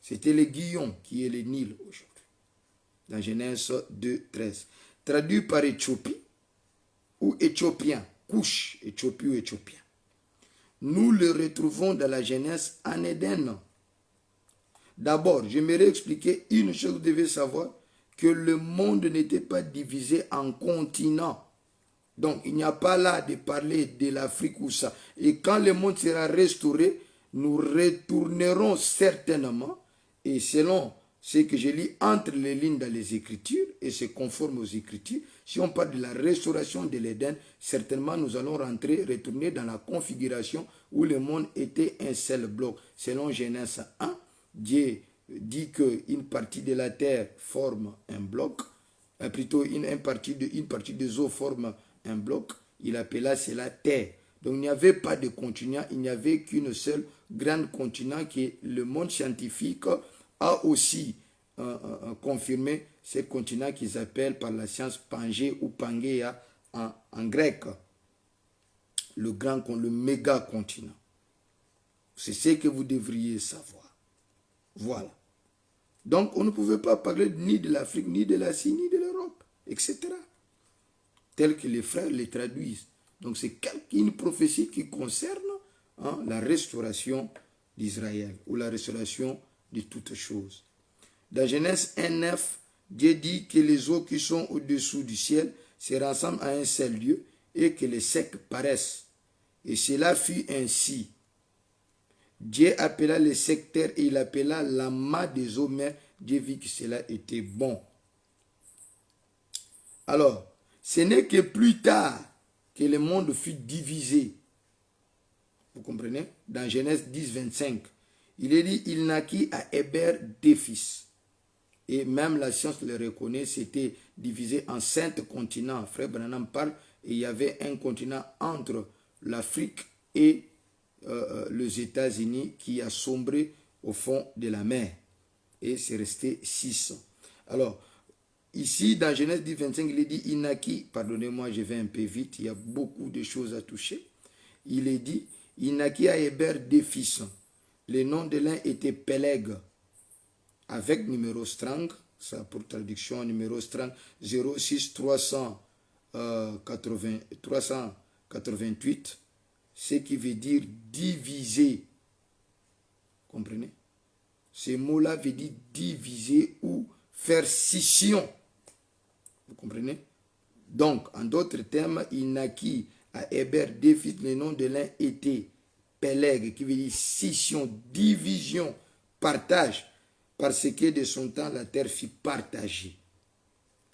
C'était le Guillon qui est le Nil aujourd'hui. Dans Genèse 2, 13. Traduit par Éthiopie ou Éthiopien. Couche, Éthiopie ou Éthiopien. Nous le retrouvons dans la Genèse en Éden. D'abord, j'aimerais expliquer une chose, vous devez savoir, que le monde n'était pas divisé en continents. Donc, il n'y a pas là de parler de l'Afrique ou ça. Et quand le monde sera restauré, nous retournerons certainement, et selon ce que je lis entre les lignes dans les Écritures, et c'est conforme aux Écritures, si on parle de la restauration de l'Éden, certainement nous allons retourner dans la configuration où le monde était un seul bloc. Selon Genèse 1, Dieu dit qu'une partie de la terre forme un bloc, plutôt une partie des eaux forme un bloc, il appela cela terre. Donc il n'y avait pas de continent, il n'y avait qu'une seule grande continent qui est le monde scientifique a aussi confirmé ce continent qu'ils appellent par la science Pangée ou Pangea en grec, le méga continent. C'est ce que vous devriez savoir. Voilà. Donc on ne pouvait pas parler ni de l'Afrique, ni de l'Asie, ni de l'Europe, etc. Tel que les frères les traduisent. Donc c'est une prophétie qui concerne la restauration d'Israël ou la restauration de toutes choses. Dans Genèse 1,9, Dieu dit que les eaux qui sont au-dessous du ciel se rassemblent à un seul lieu et que les secs paraissent. Et cela fut ainsi. Dieu appela les secs terres et il appela l'amas des eaux, mais Dieu vit que cela était bon. Alors, ce n'est que plus tard que le monde fut divisé. Vous comprenez? Dans Genèse 10, 25, il est dit, il naquit à Héber 2 fils. Et même la science le reconnaît, c'était divisé en 5 continents. Frère Branham parle, et il y avait un continent entre l'Afrique et les États-Unis qui a sombré au fond de la mer. Et c'est resté 6. Alors, ici, dans Genèse 10, 25, il est dit, il naquit, pardonnez-moi, je vais un peu vite, il y a beaucoup de choses à toucher. Il est dit, il naquit à Héber 2 fils. Le nom de l'un était Peleg, avec numéro Strang, ça pour traduction, numéro Strang 06 388, ce qui veut dire diviser. Comprenez? Ce mot-là veut dire diviser ou faire scission. Vous comprenez? Donc, en d'autres termes, il naquit à Héber 2 fils, le nom de l'un était Peleg, qui veut dire scission, division, partage. parce que de son temps, la terre fut partagée.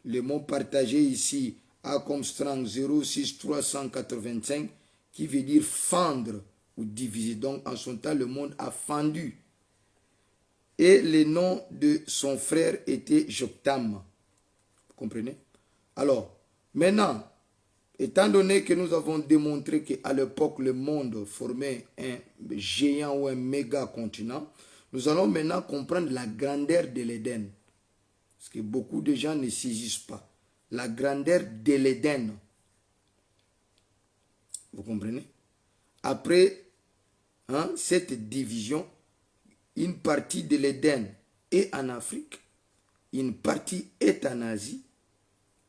Le mot partagé ici a comme strang 06385 qui veut dire fendre ou diviser. Donc en son temps, le monde a fendu. Et le nom de son frère était Joktam. Vous comprenez? Alors, maintenant, étant donné que nous avons démontré qu'à l'époque, le monde formait un géant ou un méga continent, nous allons maintenant comprendre la grandeur de l'Éden. Parce que beaucoup de gens ne saisissent pas. La grandeur de l'Éden. Vous comprenez? Après cette division, une partie de l'Éden est en Afrique, une partie est en Asie,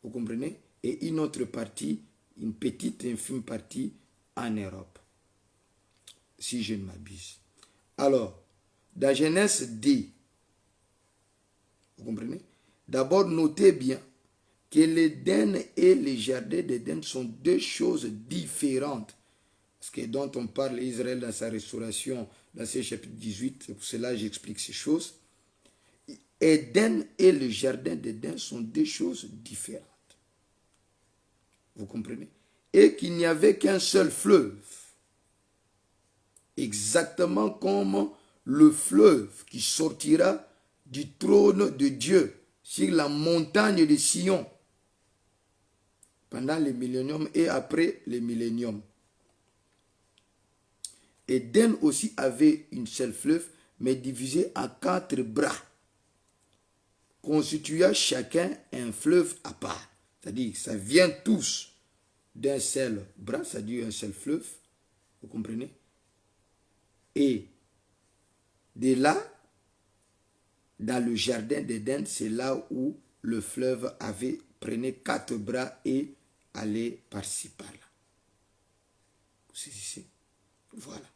vous comprenez? Et une autre partie, une petite infime partie en Europe, si je ne m'abuse. Alors, dans Genèse 10, vous comprenez? D'abord, notez bien que l'Éden et les jardins d'Éden sont deux choses différentes. Ce dont on parle Israël dans sa restauration, dans ce chapitre 18, c'est pour cela que j'explique ces choses. Éden et le jardin d'Éden sont deux choses différentes. Vous comprenez? Et qu'il n'y avait qu'un seul fleuve. Exactement comme le fleuve qui sortira du trône de Dieu sur la montagne de Sion pendant le millénium et après le millénium. Éden aussi avait une seule fleuve, mais divisé en 4 bras, constituant chacun un fleuve à part. C'est-à-dire, ça vient tous d'un seul bras, c'est-à-dire un seul fleuve, vous comprenez? Et de là, dans le jardin d'Éden, c'est là où le fleuve prenait 4 bras et allait par-ci, par-là. Vous saisissez? Voilà.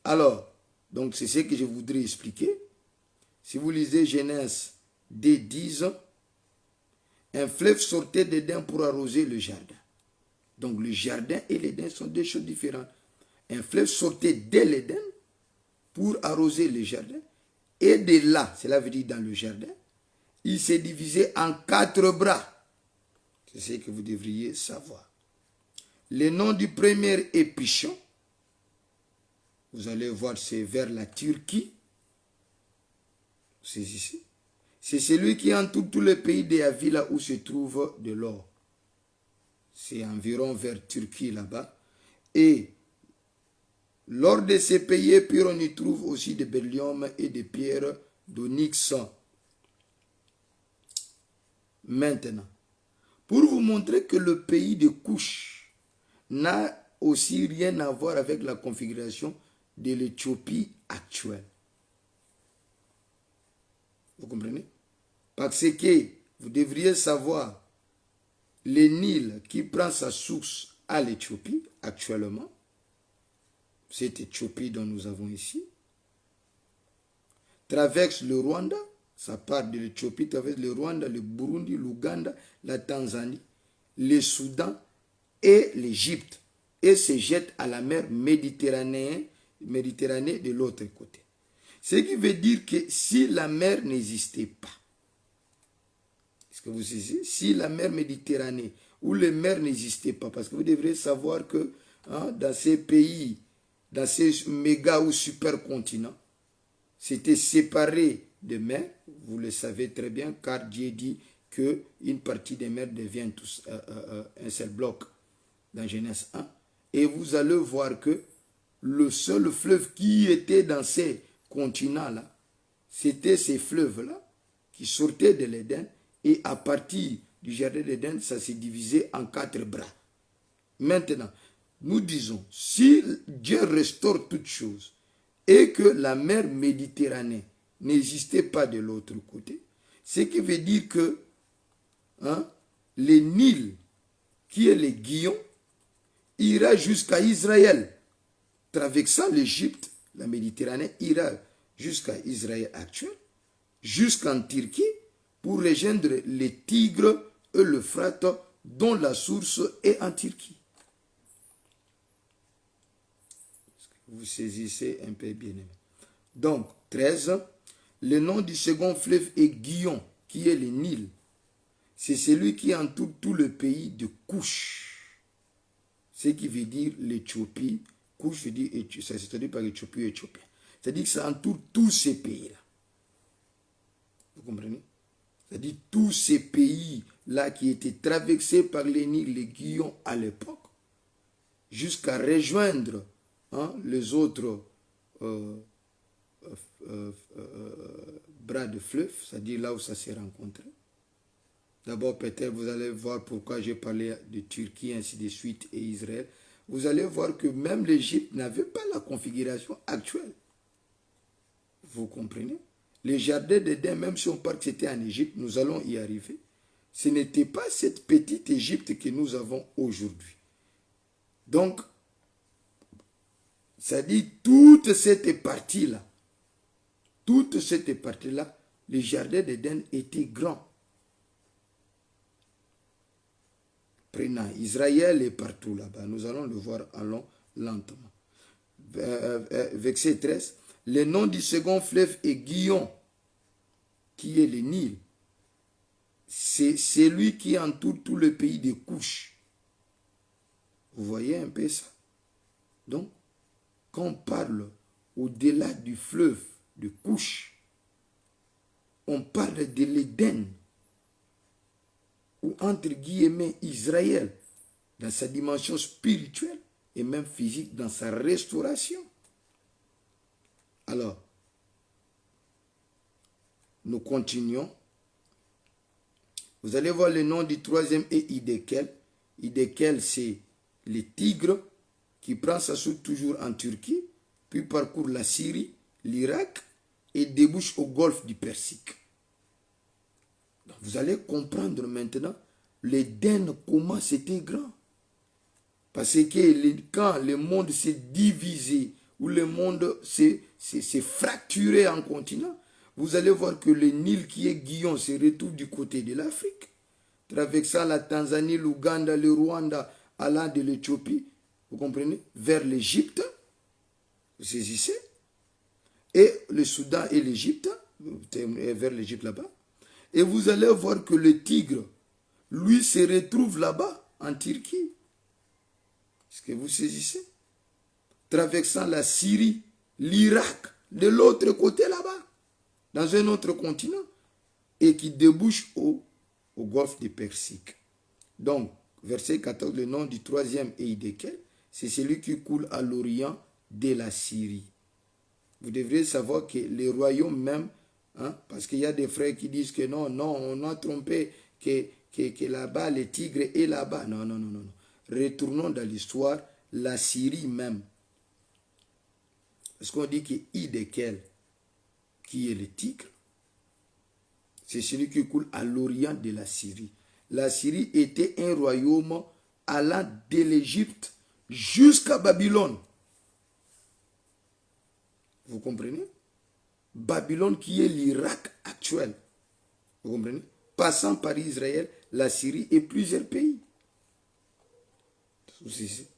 Alors, donc c'est ce que je voudrais expliquer. Si vous lisez Genèse 10, un fleuve sortait d'Éden pour arroser le jardin. Donc le jardin et l'Éden sont deux choses différentes. Un fleuve sortait de l'Éden pour arroser le jardin. Et de là, cela veut dire dans le jardin, il s'est divisé en 4 bras. C'est ce que vous devriez savoir. Le nom du premier est Pishon. Vous allez voir, c'est vers la Turquie. C'est ici. C'est celui qui entoure tout le pays de Havila où se trouve de l'or. C'est environ vers Turquie là-bas. Et lors de ces pays purs, on y trouve aussi des beryllium et des pierres d'onyx. Maintenant, pour vous montrer que le pays de Couche n'a aussi rien à voir avec la configuration de l'Éthiopie actuelle. Vous comprenez? Parce que vous devriez savoir, le Nil qui prend sa source à l'Éthiopie actuellement, cette Éthiopie dont nous avons ici, traverse le Rwanda, ça part de l'Éthiopie, traverse le Rwanda, le Burundi, l'Ouganda, la Tanzanie, le Soudan et l'Égypte, et se jette à la mer Méditerranée de l'autre côté. Ce qui veut dire que si la mer n'existait pas, est-ce que vous savez, si la mer Méditerranée ou les mers n'existaient pas, parce que vous devrez savoir que dans ces pays, dans ces méga ou supercontinents, c'était séparé de mers, vous le savez très bien, car Dieu dit qu'une partie des mers devient un seul bloc dans Genèse 1. Et vous allez voir que le seul fleuve qui était dans ces continents-là, c'était ces fleuves-là qui sortaient de l'Éden, et à partir du jardin d'Éden, ça s'est divisé en 4 bras. Maintenant, nous disons, si Dieu restaure toutes choses et que la mer Méditerranée n'existait pas de l'autre côté, ce qui veut dire que le Nil, qui est le Guillon, ira jusqu'à Israël. Traversant l'Égypte, la Méditerranée ira jusqu'à Israël actuel, jusqu'en Turquie, pour rejoindre les Tigres et l'Euphrate, dont la source est en Turquie. Vous saisissez un peu bien aimé. Donc, 13. Le nom du second fleuve est Gihon, qui est le Nil. C'est celui qui entoure tout le pays de Couche. Ce qui veut dire l'Éthiopie. Couche veut dire, ça se traduit par Éthiopie ou Éthiopien. C'est-à-dire que ça entoure tous ces pays-là. Vous comprenez? C'est-à-dire tous ces pays-là qui étaient traversés par les Nil, les Gihon à l'époque, jusqu'à rejoindre les autres bras de fleuve, c'est-à-dire là où ça s'est rencontré. D'abord, peut-être vous allez voir pourquoi j'ai parlé de Turquie, ainsi de suite, et Israël. Vous allez voir que même l'Égypte n'avait pas la configuration actuelle. Vous comprenez? Les jardins d'Éden, même si on parle que c'était en Égypte, nous allons y arriver. Ce n'était pas cette petite Égypte que nous avons aujourd'hui. Donc, ça dit toute cette partie-là, les jardins d'Éden étaient grands. Prenant Israël est partout là-bas. Nous allons le voir lentement. Verset 13. Le nom du second fleuve est Gihon, qui est le Nil. C'est celui qui entoure tout le pays de Couche. Vous voyez un peu ça? Donc, quand on parle au-delà du fleuve de Couche, on parle de l'Éden, ou entre guillemets Israël, dans sa dimension spirituelle et même physique, dans sa restauration. Alors, nous continuons. Vous allez voir le nom du troisième est Hiddekel. Hiddekel, c'est le tigre qui prend sa source toujours en Turquie, puis parcourt la Syrie, l'Irak et débouche au golfe du Persique. Donc vous allez comprendre maintenant l'Éden, comment c'était grand. Parce que quand le monde s'est divisé, ou le monde s'est fracturé en continents, vous allez voir que le Nil qui est Gihon se retrouve du côté de l'Afrique, traversant la Tanzanie, l'Ouganda, le Rwanda, allant de l'Éthiopie, vous comprenez, vers l'Égypte, vous saisissez, et le Soudan et l'Égypte, vers l'Égypte là-bas, et vous allez voir que le Tigre, lui, se retrouve là-bas, en Turquie. Est-ce que vous saisissez? Traversant la Syrie, l'Irak, de l'autre côté là-bas, dans un autre continent, et qui débouche au golfe du Persique. Donc, verset 14, le nom du troisième est Hiddekel, c'est celui qui coule à l'orient de la Syrie. Vous devriez savoir que les royaumes même, parce qu'il y a des frères qui disent que non, on a trompé, que là-bas, le tigre est là-bas. Non. Retournons dans l'histoire, la Syrie même. Parce qu'on dit que Hiddekel, qui est le tigre, c'est celui qui coule à l'orient de la Syrie. La Syrie était un royaume allant de l'Égypte jusqu'à Babylone. Vous comprenez? Babylone qui est l'Irak actuel. Vous comprenez? Passant par Israël, la Syrie et plusieurs pays.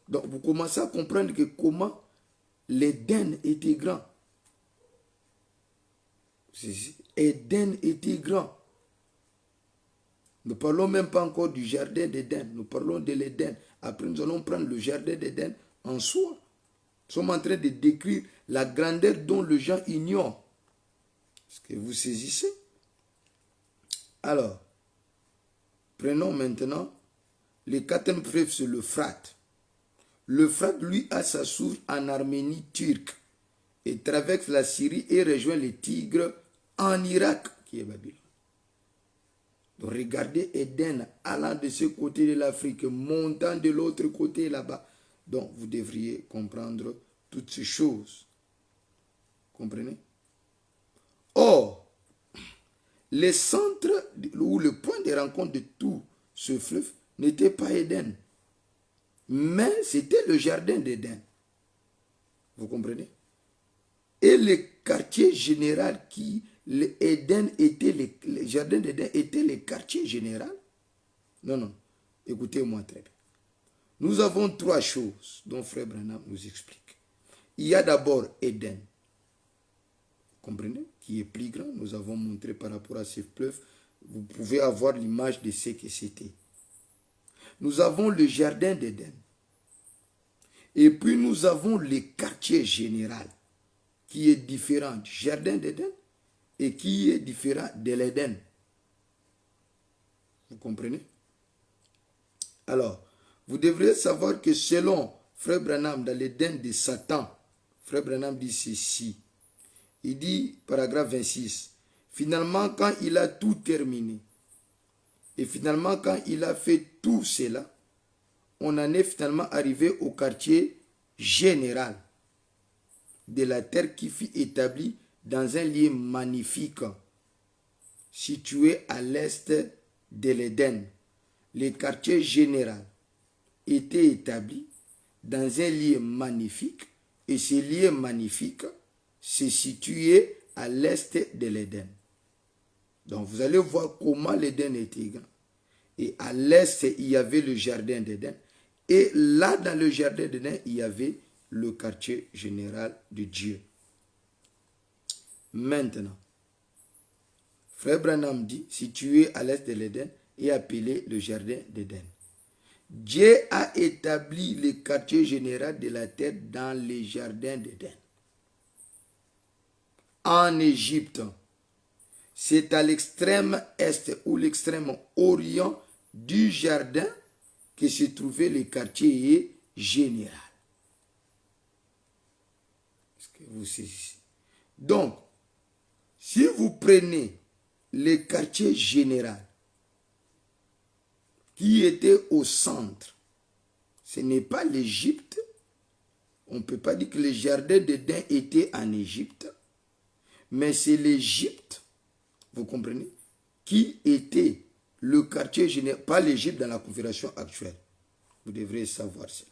Donc vous commencez à comprendre que comment l'Éden était grand. Éden était grand. Nous ne parlons même pas encore du jardin d'Éden. Nous parlons de l'Éden. Après, nous allons prendre le jardin d'Éden en soi. Nous sommes en train de décrire la grandeur dont les gens ignorent. Est-ce que vous saisissez? Alors, prenons maintenant le quatrième fleuve, c'est l'Euphrate. L'Euphrate, lui, a sa source en Arménie turque et traverse la Syrie et rejoint le Tigre en Irak, qui est Babylone. Donc, regardez Éden allant de ce côté de l'Afrique, montant de l'autre côté là-bas. Donc, vous devriez comprendre toutes ces choses. Comprenez? Or, le centre ou le point de rencontre de tout ce fleuve n'était pas Éden, mais c'était le jardin d'Éden. Vous comprenez? Et le quartier général qui, le jardin d'Éden était le quartier général. Non, écoutez-moi très bien. Nous avons trois choses dont Frère Branham nous explique. Il y a d'abord Éden, comprenez, qui est plus grand. Nous avons montré par rapport à ces fleuves. Vous pouvez avoir l'image de ce que c'était. Nous avons le jardin d'Éden. Et puis nous avons le quartier général qui est différent du jardin d'Éden et qui est différent de l'Éden. Vous comprenez? Alors, vous devriez savoir que selon Frère Branham dans l'Éden de Satan, Frère Branham dit ceci. Il dit, paragraphe 26, finalement quand il a tout terminé, et finalement quand il a fait tout cela, on en est finalement arrivé au quartier général de la terre qui fut établi dans un lieu magnifique situé à l'est de l'Éden. Le quartier général était établi dans un lieu magnifique et ce lieu magnifique se situait à l'est de l'Éden. Donc vous allez voir comment l'Éden était grand. Et à l'est, il y avait le jardin d'Éden. Et là, dans le jardin d'Éden, il y avait le quartier général de Dieu. Maintenant, Frère Branham dit, situé à l'est de l'Éden, est appelé le jardin d'Éden. Dieu a établi le quartier général de la terre dans le jardin d'Éden. En Égypte, c'est à l'extrême est ou l'extrême orient du jardin que se trouvait le quartier général. Est-ce que vous saisissez? Donc, si vous prenez le quartier général qui était au centre, ce n'est pas l'Égypte. On ne peut pas dire que le jardin d'Éden était en Égypte, mais c'est l'Égypte, vous comprenez, qui était le quartier général, pas l'Égypte dans la configuration actuelle. Vous devrez savoir cela.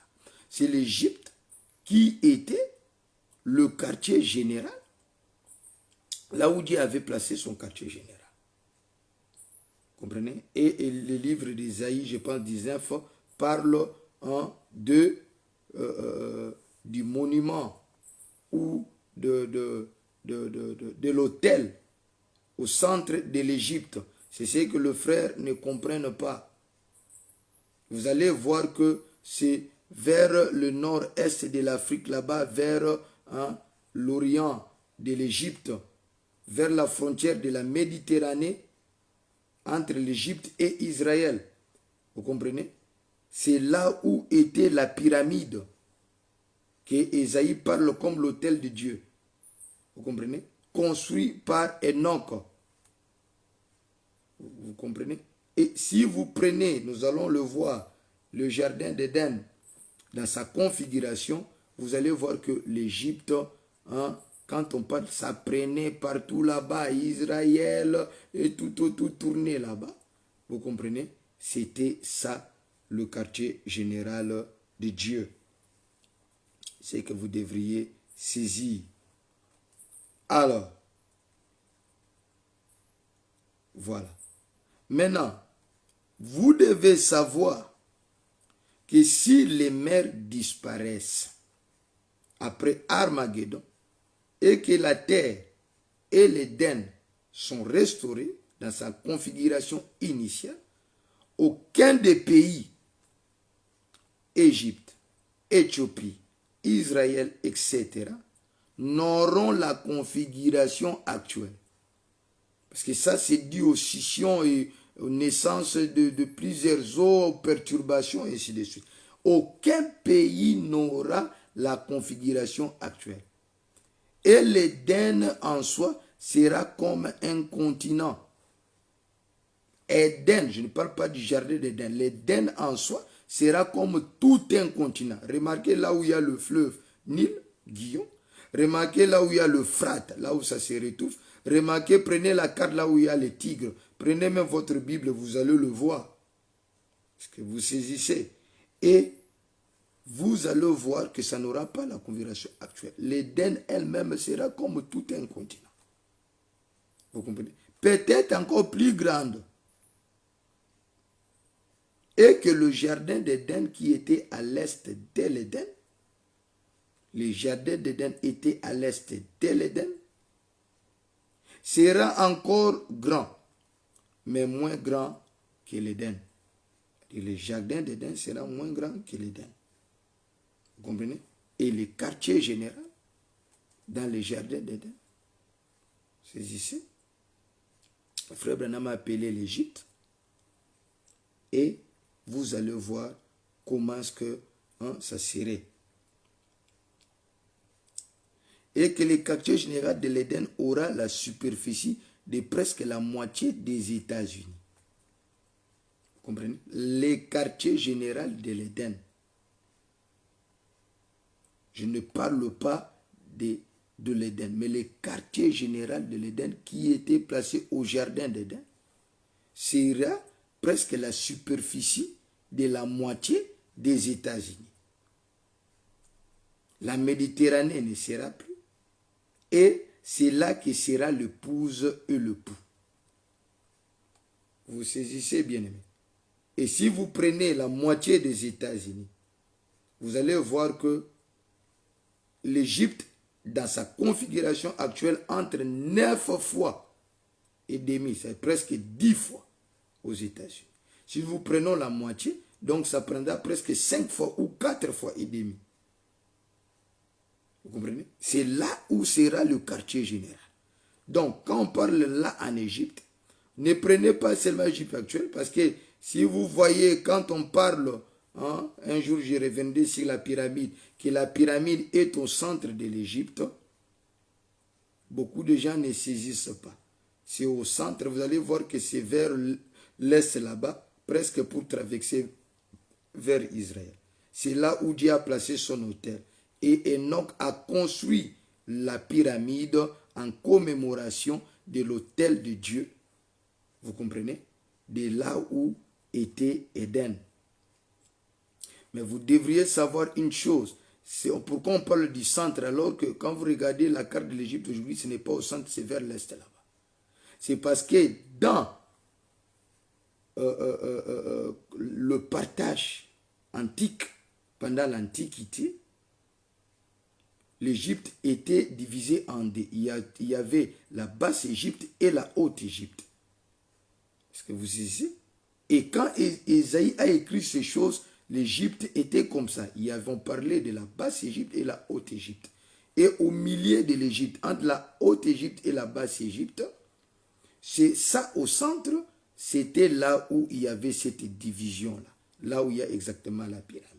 C'est l'Égypte qui était le quartier général, là où Dieu avait placé son quartier général. Comprenez? Et le livre d'Ésaïe, je pense, 19, parle du monument ou de l'autel au centre de l'Égypte. C'est ce que le frère ne comprenne pas. Vous allez voir que c'est vers le nord-est de l'Afrique, là-bas, vers l'orient de l'Égypte, vers la frontière de la Méditerranée, entre l'Égypte et Israël. Vous comprenez? C'est là où était la pyramide que Ésaïe parle comme l'autel de Dieu. Vous comprenez? Construit par Enoch. Vous comprenez? Et si vous prenez, nous allons le voir, le jardin d'Éden, dans sa configuration, vous allez voir que l'Égypte, quand on parle, ça prenait partout là-bas, Israël, et tout tournait là-bas. Vous comprenez? C'était ça, le quartier général de Dieu. C'est que vous devriez saisir. Alors, voilà. Maintenant, vous devez savoir que si les mers disparaissent après Armageddon et que la terre et l'Éden sont restaurés dans sa configuration initiale, aucun des pays, Égypte, Éthiopie, Israël, etc., n'auront la configuration actuelle. Parce que ça, c'est dû aux scissions et aux naissances de plusieurs eaux, perturbations, et ainsi de suite. Aucun pays n'aura la configuration actuelle. Et l'Éden en soi sera comme un continent. Éden, je ne parle pas du jardin d'Éden, l'Éden en soi sera comme tout un continent. Remarquez là où il y a le fleuve Nil, Guillaume. Remarquez là où il y a le Frat, là où ça se retrouve. Remarquez, prenez la carte là où il y a les tigres. Prenez même votre Bible, vous allez le voir. Est-ce que vous saisissez? Et vous allez voir que ça n'aura pas la configuration actuelle. L'Éden elle-même sera comme tout un continent. Vous comprenez? Peut-être encore plus grande. Et que le jardin d'Éden qui était à l'est de l'Éden, le jardin d'Éden était à l'est de l'Éden, sera encore grand, mais moins grand que l'Éden. Et le jardin d'Éden sera moins grand que l'Éden. Vous comprenez? Et le quartier général dans le jardin d'Éden, c'est ici. Frère Branham a appelé l'Égypte. Et vous allez voir comment est-ce que ça serait. Et que le quartier général de l'Éden aura la superficie de presque la moitié des États-Unis. Vous comprenez? Le quartier général de l'Éden. Je ne parle pas de l'Éden, mais le quartier général de l'Éden qui était placé au jardin d'Éden sera presque la superficie de la moitié des États-Unis. La Méditerranée ne sera plus. Et c'est là que sera l'épouse et le pou. Vous saisissez, bien-aimés. Et si vous prenez la moitié des États-Unis, vous allez voir que l'Égypte, dans sa configuration actuelle, entre 9 fois et demi, c'est presque 10 fois aux États-Unis. Si nous prenons la moitié, donc ça prendra presque 5 fois ou 4 fois et demi. Vous comprenez? C'est là où sera le quartier général. Donc, quand on parle là en Égypte, ne prenez pas seulement l'Égypte actuelle, parce que si vous voyez, quand on parle, un jour je reviendrai sur la pyramide, que la pyramide est au centre de l'Égypte, beaucoup de gens ne saisissent pas. C'est au centre, vous allez voir que c'est vers l'est là-bas, presque pour traverser vers Israël. C'est là où Dieu a placé son autel. Et Enoch a construit la pyramide en commémoration de l'autel de Dieu. Vous comprenez? De là où était Éden. Mais vous devriez savoir une chose. C'est pourquoi on parle du centre alors que quand vous regardez la carte de l'Égypte aujourd'hui, ce n'est pas au centre, c'est vers l'est là-bas. C'est parce que dans le partage antique, pendant l'Antiquité, l'Égypte était divisée en deux. Il y avait la basse Égypte et la haute Égypte. Est-ce que vous saisissez? Et quand Ésaïe a écrit ces choses, l'Égypte était comme ça. Ils avaient parlé de la basse Égypte et la haute Égypte. Et au milieu de l'Égypte, entre la haute Égypte et la basse Égypte, c'est ça au centre, c'était là où il y avait cette division-là. Là où il y a exactement la pyramide.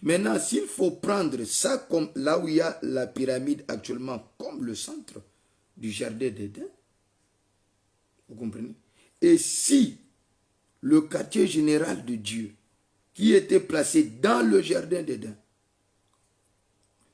Maintenant, s'il faut prendre ça comme là où il y a la pyramide actuellement, comme le centre du jardin d'Éden, vous comprenez? Et si le quartier général de Dieu, qui était placé dans le jardin d'Éden,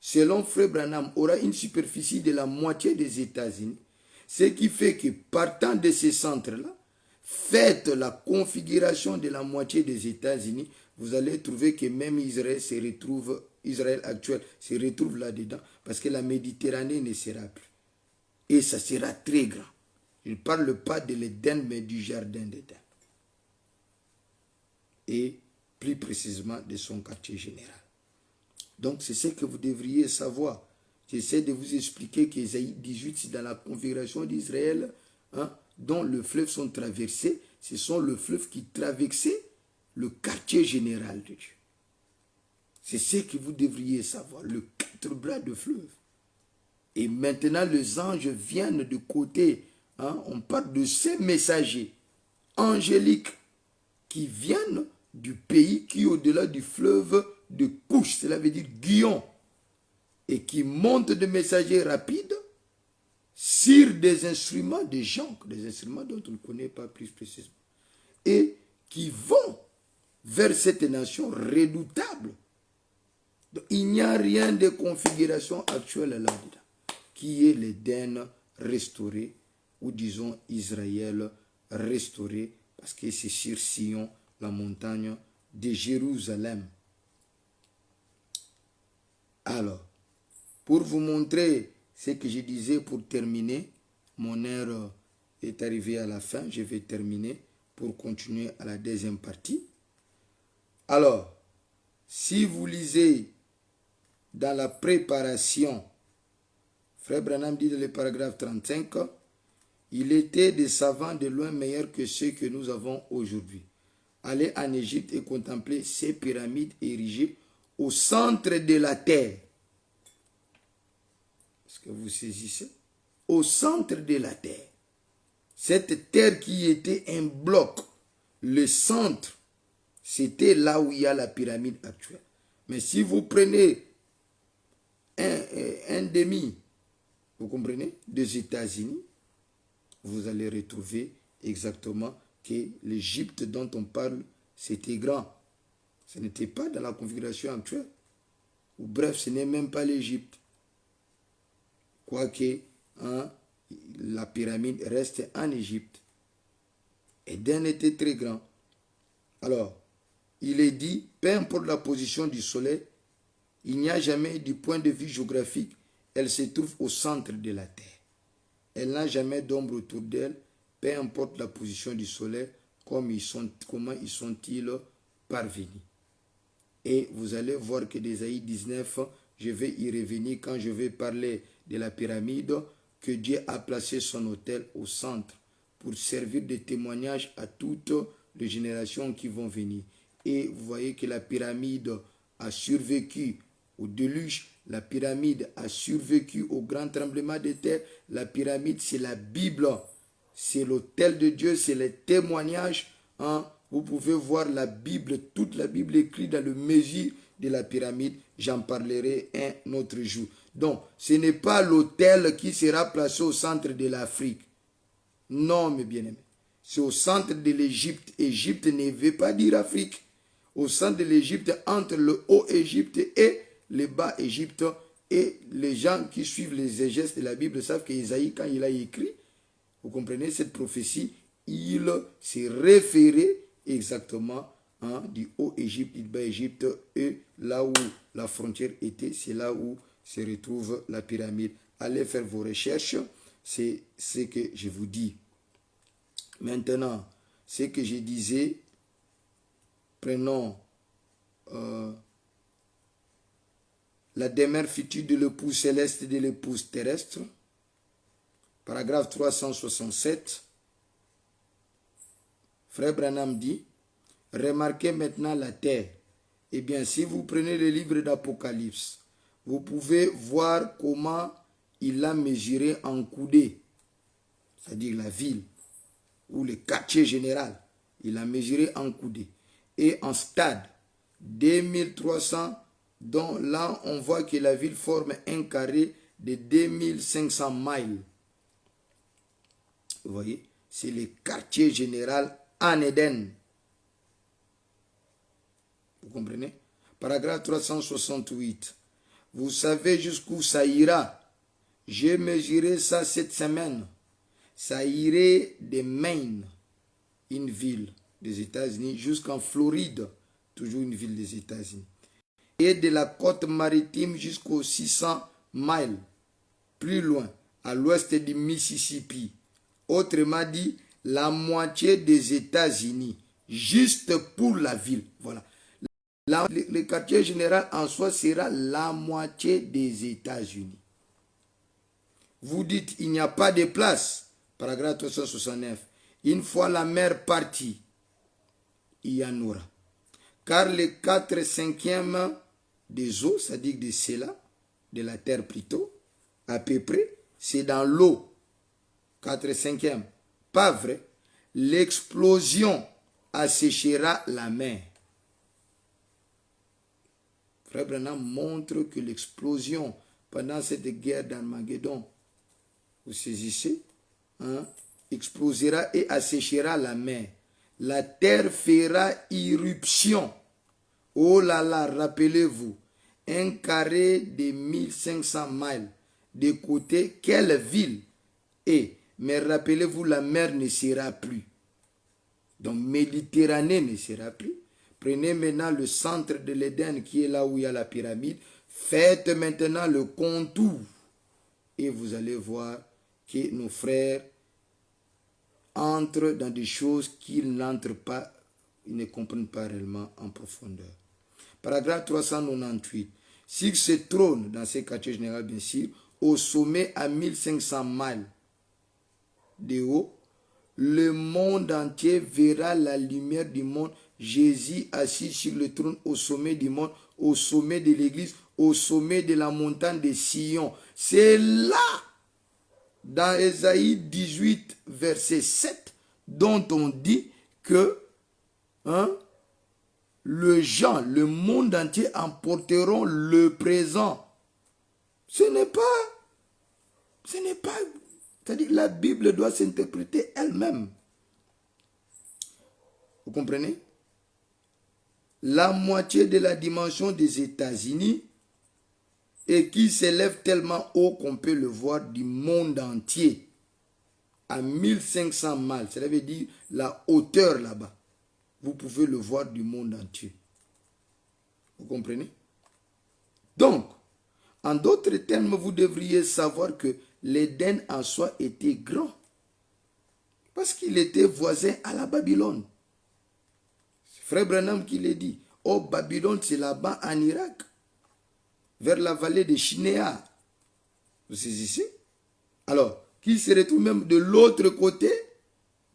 selon Frère Branham, aura une superficie de la moitié des États-Unis, ce qui fait que partant de ces centres-là, faites la configuration de la moitié des États-Unis, vous allez trouver que même Israël actuel se retrouve là-dedans, parce que la Méditerranée ne sera plus. Et ça sera très grand. Je ne parle pas de l'Éden, mais du jardin d'Éden. Et plus précisément de son quartier général. Donc c'est ce que vous devriez savoir. J'essaie de vous expliquer qu'Ésaïe 18, c'est dans la configuration d'Israël, dont les fleuves sont traversés. Ce sont les fleuves qui traversaient le quartier général de Dieu. C'est ce que vous devriez savoir, le 4 bras de fleuve. Et maintenant, les anges viennent de côté. On parle de ces messagers angéliques qui viennent du pays qui est au-delà du fleuve de Couche, cela veut dire Guion, et qui montent des messagers rapides sur des instruments de jonques, des instruments dont on ne connaît pas plus précisément, et qui vont vers cette nation redoutable. Donc, il n'y a rien de configuration actuelle là-dedans, qui est l'Éden restauré, ou disons Israël restauré, parce que c'est sur Sion, la montagne de Jérusalem. Alors, pour vous montrer ce que je disais pour terminer, mon heure est arrivée à la fin, je vais terminer pour continuer à la deuxième partie. Alors, si vous lisez dans la préparation Frère Branham dit dans le paragraphe 35, il était des savants de loin meilleurs que ceux que nous avons aujourd'hui. Allez en Égypte et contemplez ces pyramides érigées au centre de la terre. Est-ce que vous saisissez? Au centre de la terre. Cette terre qui était un bloc, le centre, c'était là où il y a la pyramide actuelle. Mais si vous prenez un demi, vous comprenez, des États-Unis, vous allez retrouver exactement que l'Égypte dont on parle, c'était grand. Ce n'était pas dans la configuration actuelle. Ou bref, ce n'est même pas l'Égypte. Quoique, la pyramide reste en Égypte. Éden était très grand. Alors, il est dit, peu importe la position du soleil, il n'y a jamais, du point de vue géographique, elle se trouve au centre de la terre. Elle n'a jamais d'ombre autour d'elle, peu importe la position du soleil, comment ils sont-ils parvenus. Et vous allez voir que d'Ésaïe 19, je vais y revenir quand je vais parler de la pyramide, que Dieu a placé son autel au centre pour servir de témoignage à toutes les générations qui vont venir. Et vous voyez que la pyramide a survécu au déluge, la pyramide a survécu au grand tremblement de terre. La pyramide, c'est la Bible, c'est l'autel de Dieu, c'est les témoignages. Vous pouvez voir la Bible, toute la Bible écrite dans le mesure de la pyramide. J'en parlerai un autre jour. Donc, ce n'est pas l'autel qui sera placé au centre de l'Afrique. Non, mes bien-aimés. C'est au centre de l'Égypte. Égypte ne veut pas dire Afrique. Au centre de l'Égypte, entre le Haut-Égypte et le Bas-Égypte. Et les gens qui suivent les exégèses de la Bible savent qu'Ésaïe, quand il a écrit, vous comprenez cette prophétie, il s'est référé exactement du Haut-Égypte, du Bas-Égypte, et là où la frontière était, c'est là où se retrouve la pyramide. Allez faire vos recherches, c'est ce que je vous dis. Maintenant, ce que je disais, prenons la demeure future de l'épouse céleste et de l'épouse terrestre. Paragraphe 367. Frère Branham dit, remarquez maintenant la terre. Eh bien, si vous prenez le livre d'Apocalypse, vous pouvez voir comment il l'a mesuré en coudées, c'est-à-dire la ville, ou le quartier général. Il a mesuré en coudées. Et en stade, 2300, dont là, on voit que la ville forme un carré de 2500 miles. Vous voyez, c'est le quartier général en Éden. Vous comprenez? Paragraphe 368. Vous savez jusqu'où ça ira. J'ai mesuré ça cette semaine. Ça irait de Maine, une ville des États-Unis, jusqu'en Floride, toujours une ville des États-Unis. Et de la côte maritime jusqu'aux 600 miles, plus loin, à l'ouest du Mississippi. Autrement dit, la moitié des États-Unis, juste pour la ville. Voilà. Le quartier général en soi sera la moitié des États-Unis. Vous dites, il n'y a pas de place. Paragraphe 369. Une fois la mer partie, il y en aura. Car les 4/5 des eaux, c'est-à-dire de cela, de la terre plutôt, à peu près, c'est dans l'eau. 4/5. Pas vrai. L'explosion asséchera la mer. Frère Branham montre que l'explosion pendant cette guerre d'Armageddon, vous saisissez, explosera et asséchera la mer. La terre fera irruption. Oh là là, rappelez-vous, un carré de 1500 miles. De côté, quelle ville est? Mais rappelez-vous, la mer ne sera plus. Donc, Méditerranée ne sera plus. Prenez maintenant le centre de l'Éden qui est là où il y a la pyramide. Faites maintenant le contour. Et vous allez voir que nos frères entrent dans des choses qu'ils n'entrent pas, ils ne comprennent pas réellement en profondeur. Paragraphe 398. S'il se trône dans ces quartiers généraux, bien sûr, au sommet à 1500 miles de haut, le monde entier verra la lumière du monde, Jésus assis sur le trône au sommet du monde, au sommet de l'église, au sommet de la montagne de Sion. C'est là, dans Ésaïe 18, verset 7, dont on dit que le monde entier emporteront le présent. Ce n'est pas, c'est-à-dire la Bible doit s'interpréter elle-même. Vous comprenez? La moitié de la dimension des États-Unis et qui s'élève tellement haut qu'on peut le voir du monde entier à 1500 miles. Cela veut dire la hauteur là-bas. Vous pouvez le voir du monde entier. Vous comprenez? Donc, en d'autres termes, vous devriez savoir que l'Éden en soi était grand. Parce qu'il était voisin à la Babylone. C'est Frère Branham qui l'a dit. Oh, Babylone, c'est là-bas en Irak. Vers la vallée de Shinéa. Vous saisissez? Alors, qui se retrouve même de l'autre côté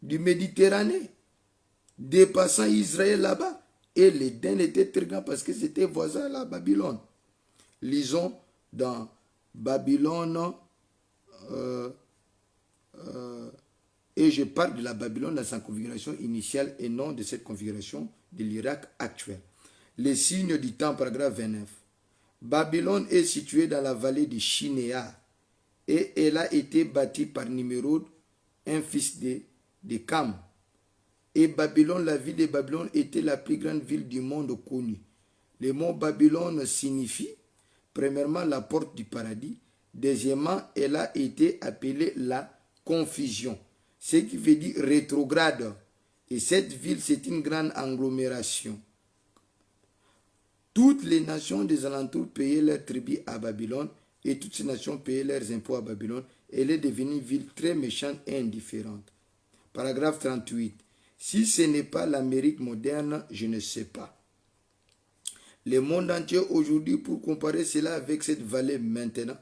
du Méditerranée, dépassant Israël là-bas. Et l'Éden était très grand parce que c'était voisin à la Babylone. Lisons dans Babylone, et je parle de la Babylone dans sa configuration initiale et non de cette configuration de l'Irak actuel. Les signes du temps, paragraphe 29. Babylone est située dans la vallée de Shinéa et elle a été bâtie par Nimrod, un fils de Cam. Et Babylone, la ville de Babylone, était la plus grande ville du monde connue. Le mot Babylone signifie, premièrement, la porte du paradis. Deuxièmement, elle a été appelée la confusion, ce qui veut dire rétrograde. Et cette ville, c'est une grande agglomération. Toutes les nations des alentours payaient leur tribut à Babylone et toutes ces nations payaient leurs impôts à Babylone. Elle est devenue une ville très méchante et indifférente. Paragraphe 38. Si ce n'est pas l'Amérique moderne, je ne sais pas. Le monde entier aujourd'hui, pour comparer cela avec cette vallée maintenant,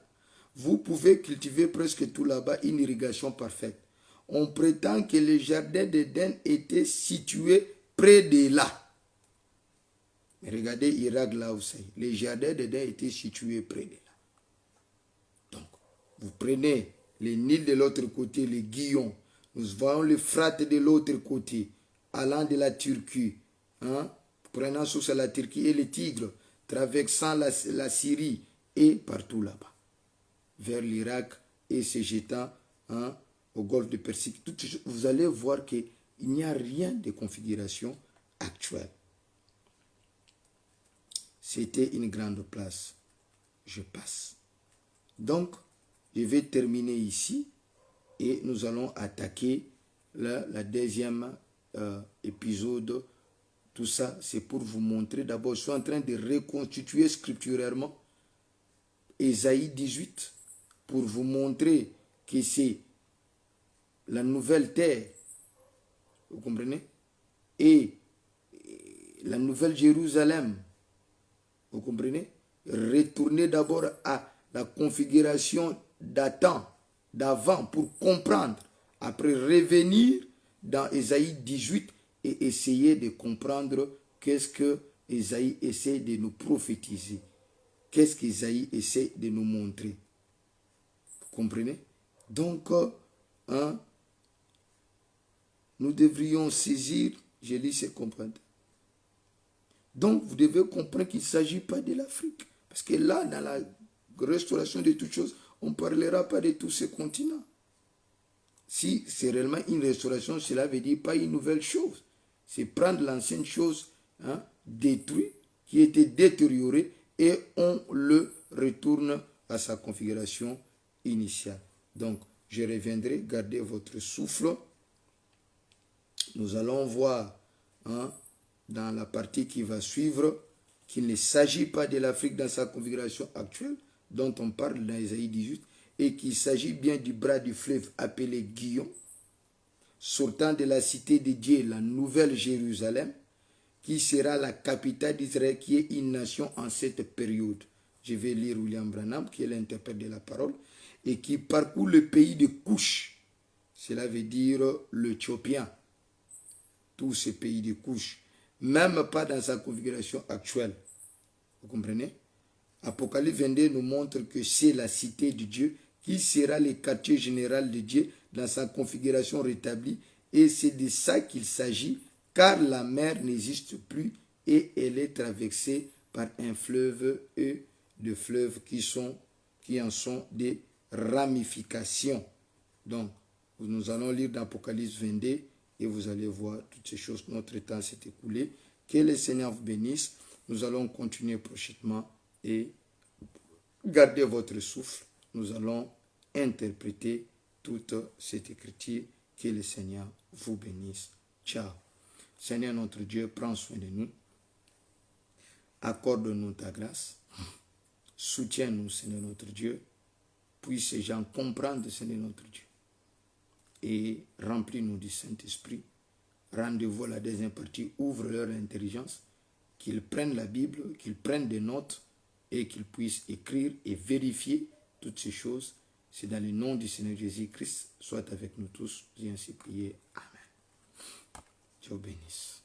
vous pouvez cultiver presque tout là-bas une irrigation parfaite. On prétend que le jardin d'Éden était situé près de là. Mais regardez Irak là où c'est. Le jardin d'Éden était situé près de là. Donc, vous prenez les Nil de l'autre côté, les Guillons. Nous voyons les Frates de l'autre côté, allant de la Turquie, prenant source à la Turquie et les Tigres, traversant la Syrie et partout là-bas, vers l'Irak et se jetant au golfe de Persique. Vous allez voir qu'il n'y a rien de configuration actuelle. C'était une grande place. Je passe. Donc, je vais terminer ici et nous allons attaquer la deuxième épisode. Tout ça, c'est pour vous montrer. D'abord, je suis en train de reconstituer scripturairement Ésaïe 18 pour vous montrer que c'est la nouvelle terre. Vous comprenez? Et la nouvelle Jérusalem. Vous comprenez? Retourner d'abord à la configuration d'avant pour comprendre. Après revenir dans Ésaïe 18 et essayer de comprendre qu'est-ce que Ésaïe essaie de nous prophétiser. Qu'est-ce qu'Ésaïe essaie de nous montrer. Vous comprenez? Donc, nous devrions saisir, je lis ce comprendre. Donc, vous devez comprendre qu'il ne s'agit pas de l'Afrique. Parce que là, dans la restauration de toutes choses, on ne parlera pas de tous ces continents. Si c'est réellement une restauration, cela veut dire pas une nouvelle chose. C'est prendre l'ancienne chose détruite, qui était détériorée, et on le retourne à sa configuration initiale. Donc, je reviendrai, gardez votre souffle. Nous allons voir dans la partie qui va suivre qu'il ne s'agit pas de l'Afrique dans sa configuration actuelle, dont on parle dans Ésaïe 18, et qu'il s'agit bien du bras du fleuve appelé Guillon, sortant de la cité de Dieu, la nouvelle Jérusalem, qui sera la capitale d'Israël, qui est une nation en cette période. Je vais lire William Branham, qui est l'interprète de la parole. et qui parcourt le pays de Couche. Cela veut dire l'Éthiopien. Tous ces pays de Couche. Même pas dans sa configuration actuelle. Vous comprenez? Apocalypse 22 nous montre que c'est la cité de Dieu qui sera le quartier général de Dieu dans sa configuration rétablie. Et c'est de ça qu'il s'agit, car la mer n'existe plus et elle est traversée par un fleuve et de fleuves qui en sont des ramifications. Donc, nous allons lire dans Apocalypse 22 et vous allez voir toutes ces choses. Notre temps s'est écoulé. Que le Seigneur vous bénisse. Nous allons continuer prochainement et gardez votre souffle. Nous allons interpréter toute cette écriture. Que le Seigneur vous bénisse. Ciao. Seigneur notre Dieu, prends soin de nous. Accorde-nous ta grâce. Soutiens-nous, Seigneur notre Dieu. Puisse ces gens comprendre, Seigneur notre Dieu. Et remplis-nous du Saint-Esprit. Rendez-vous à la deuxième partie. Ouvre leur intelligence. Qu'ils prennent la Bible, qu'ils prennent des notes et qu'ils puissent écrire et vérifier toutes ces choses. C'est dans le nom du Seigneur Jésus-Christ. Soit avec nous tous. J'ai ainsi prié. Amen. Dieu bénisse.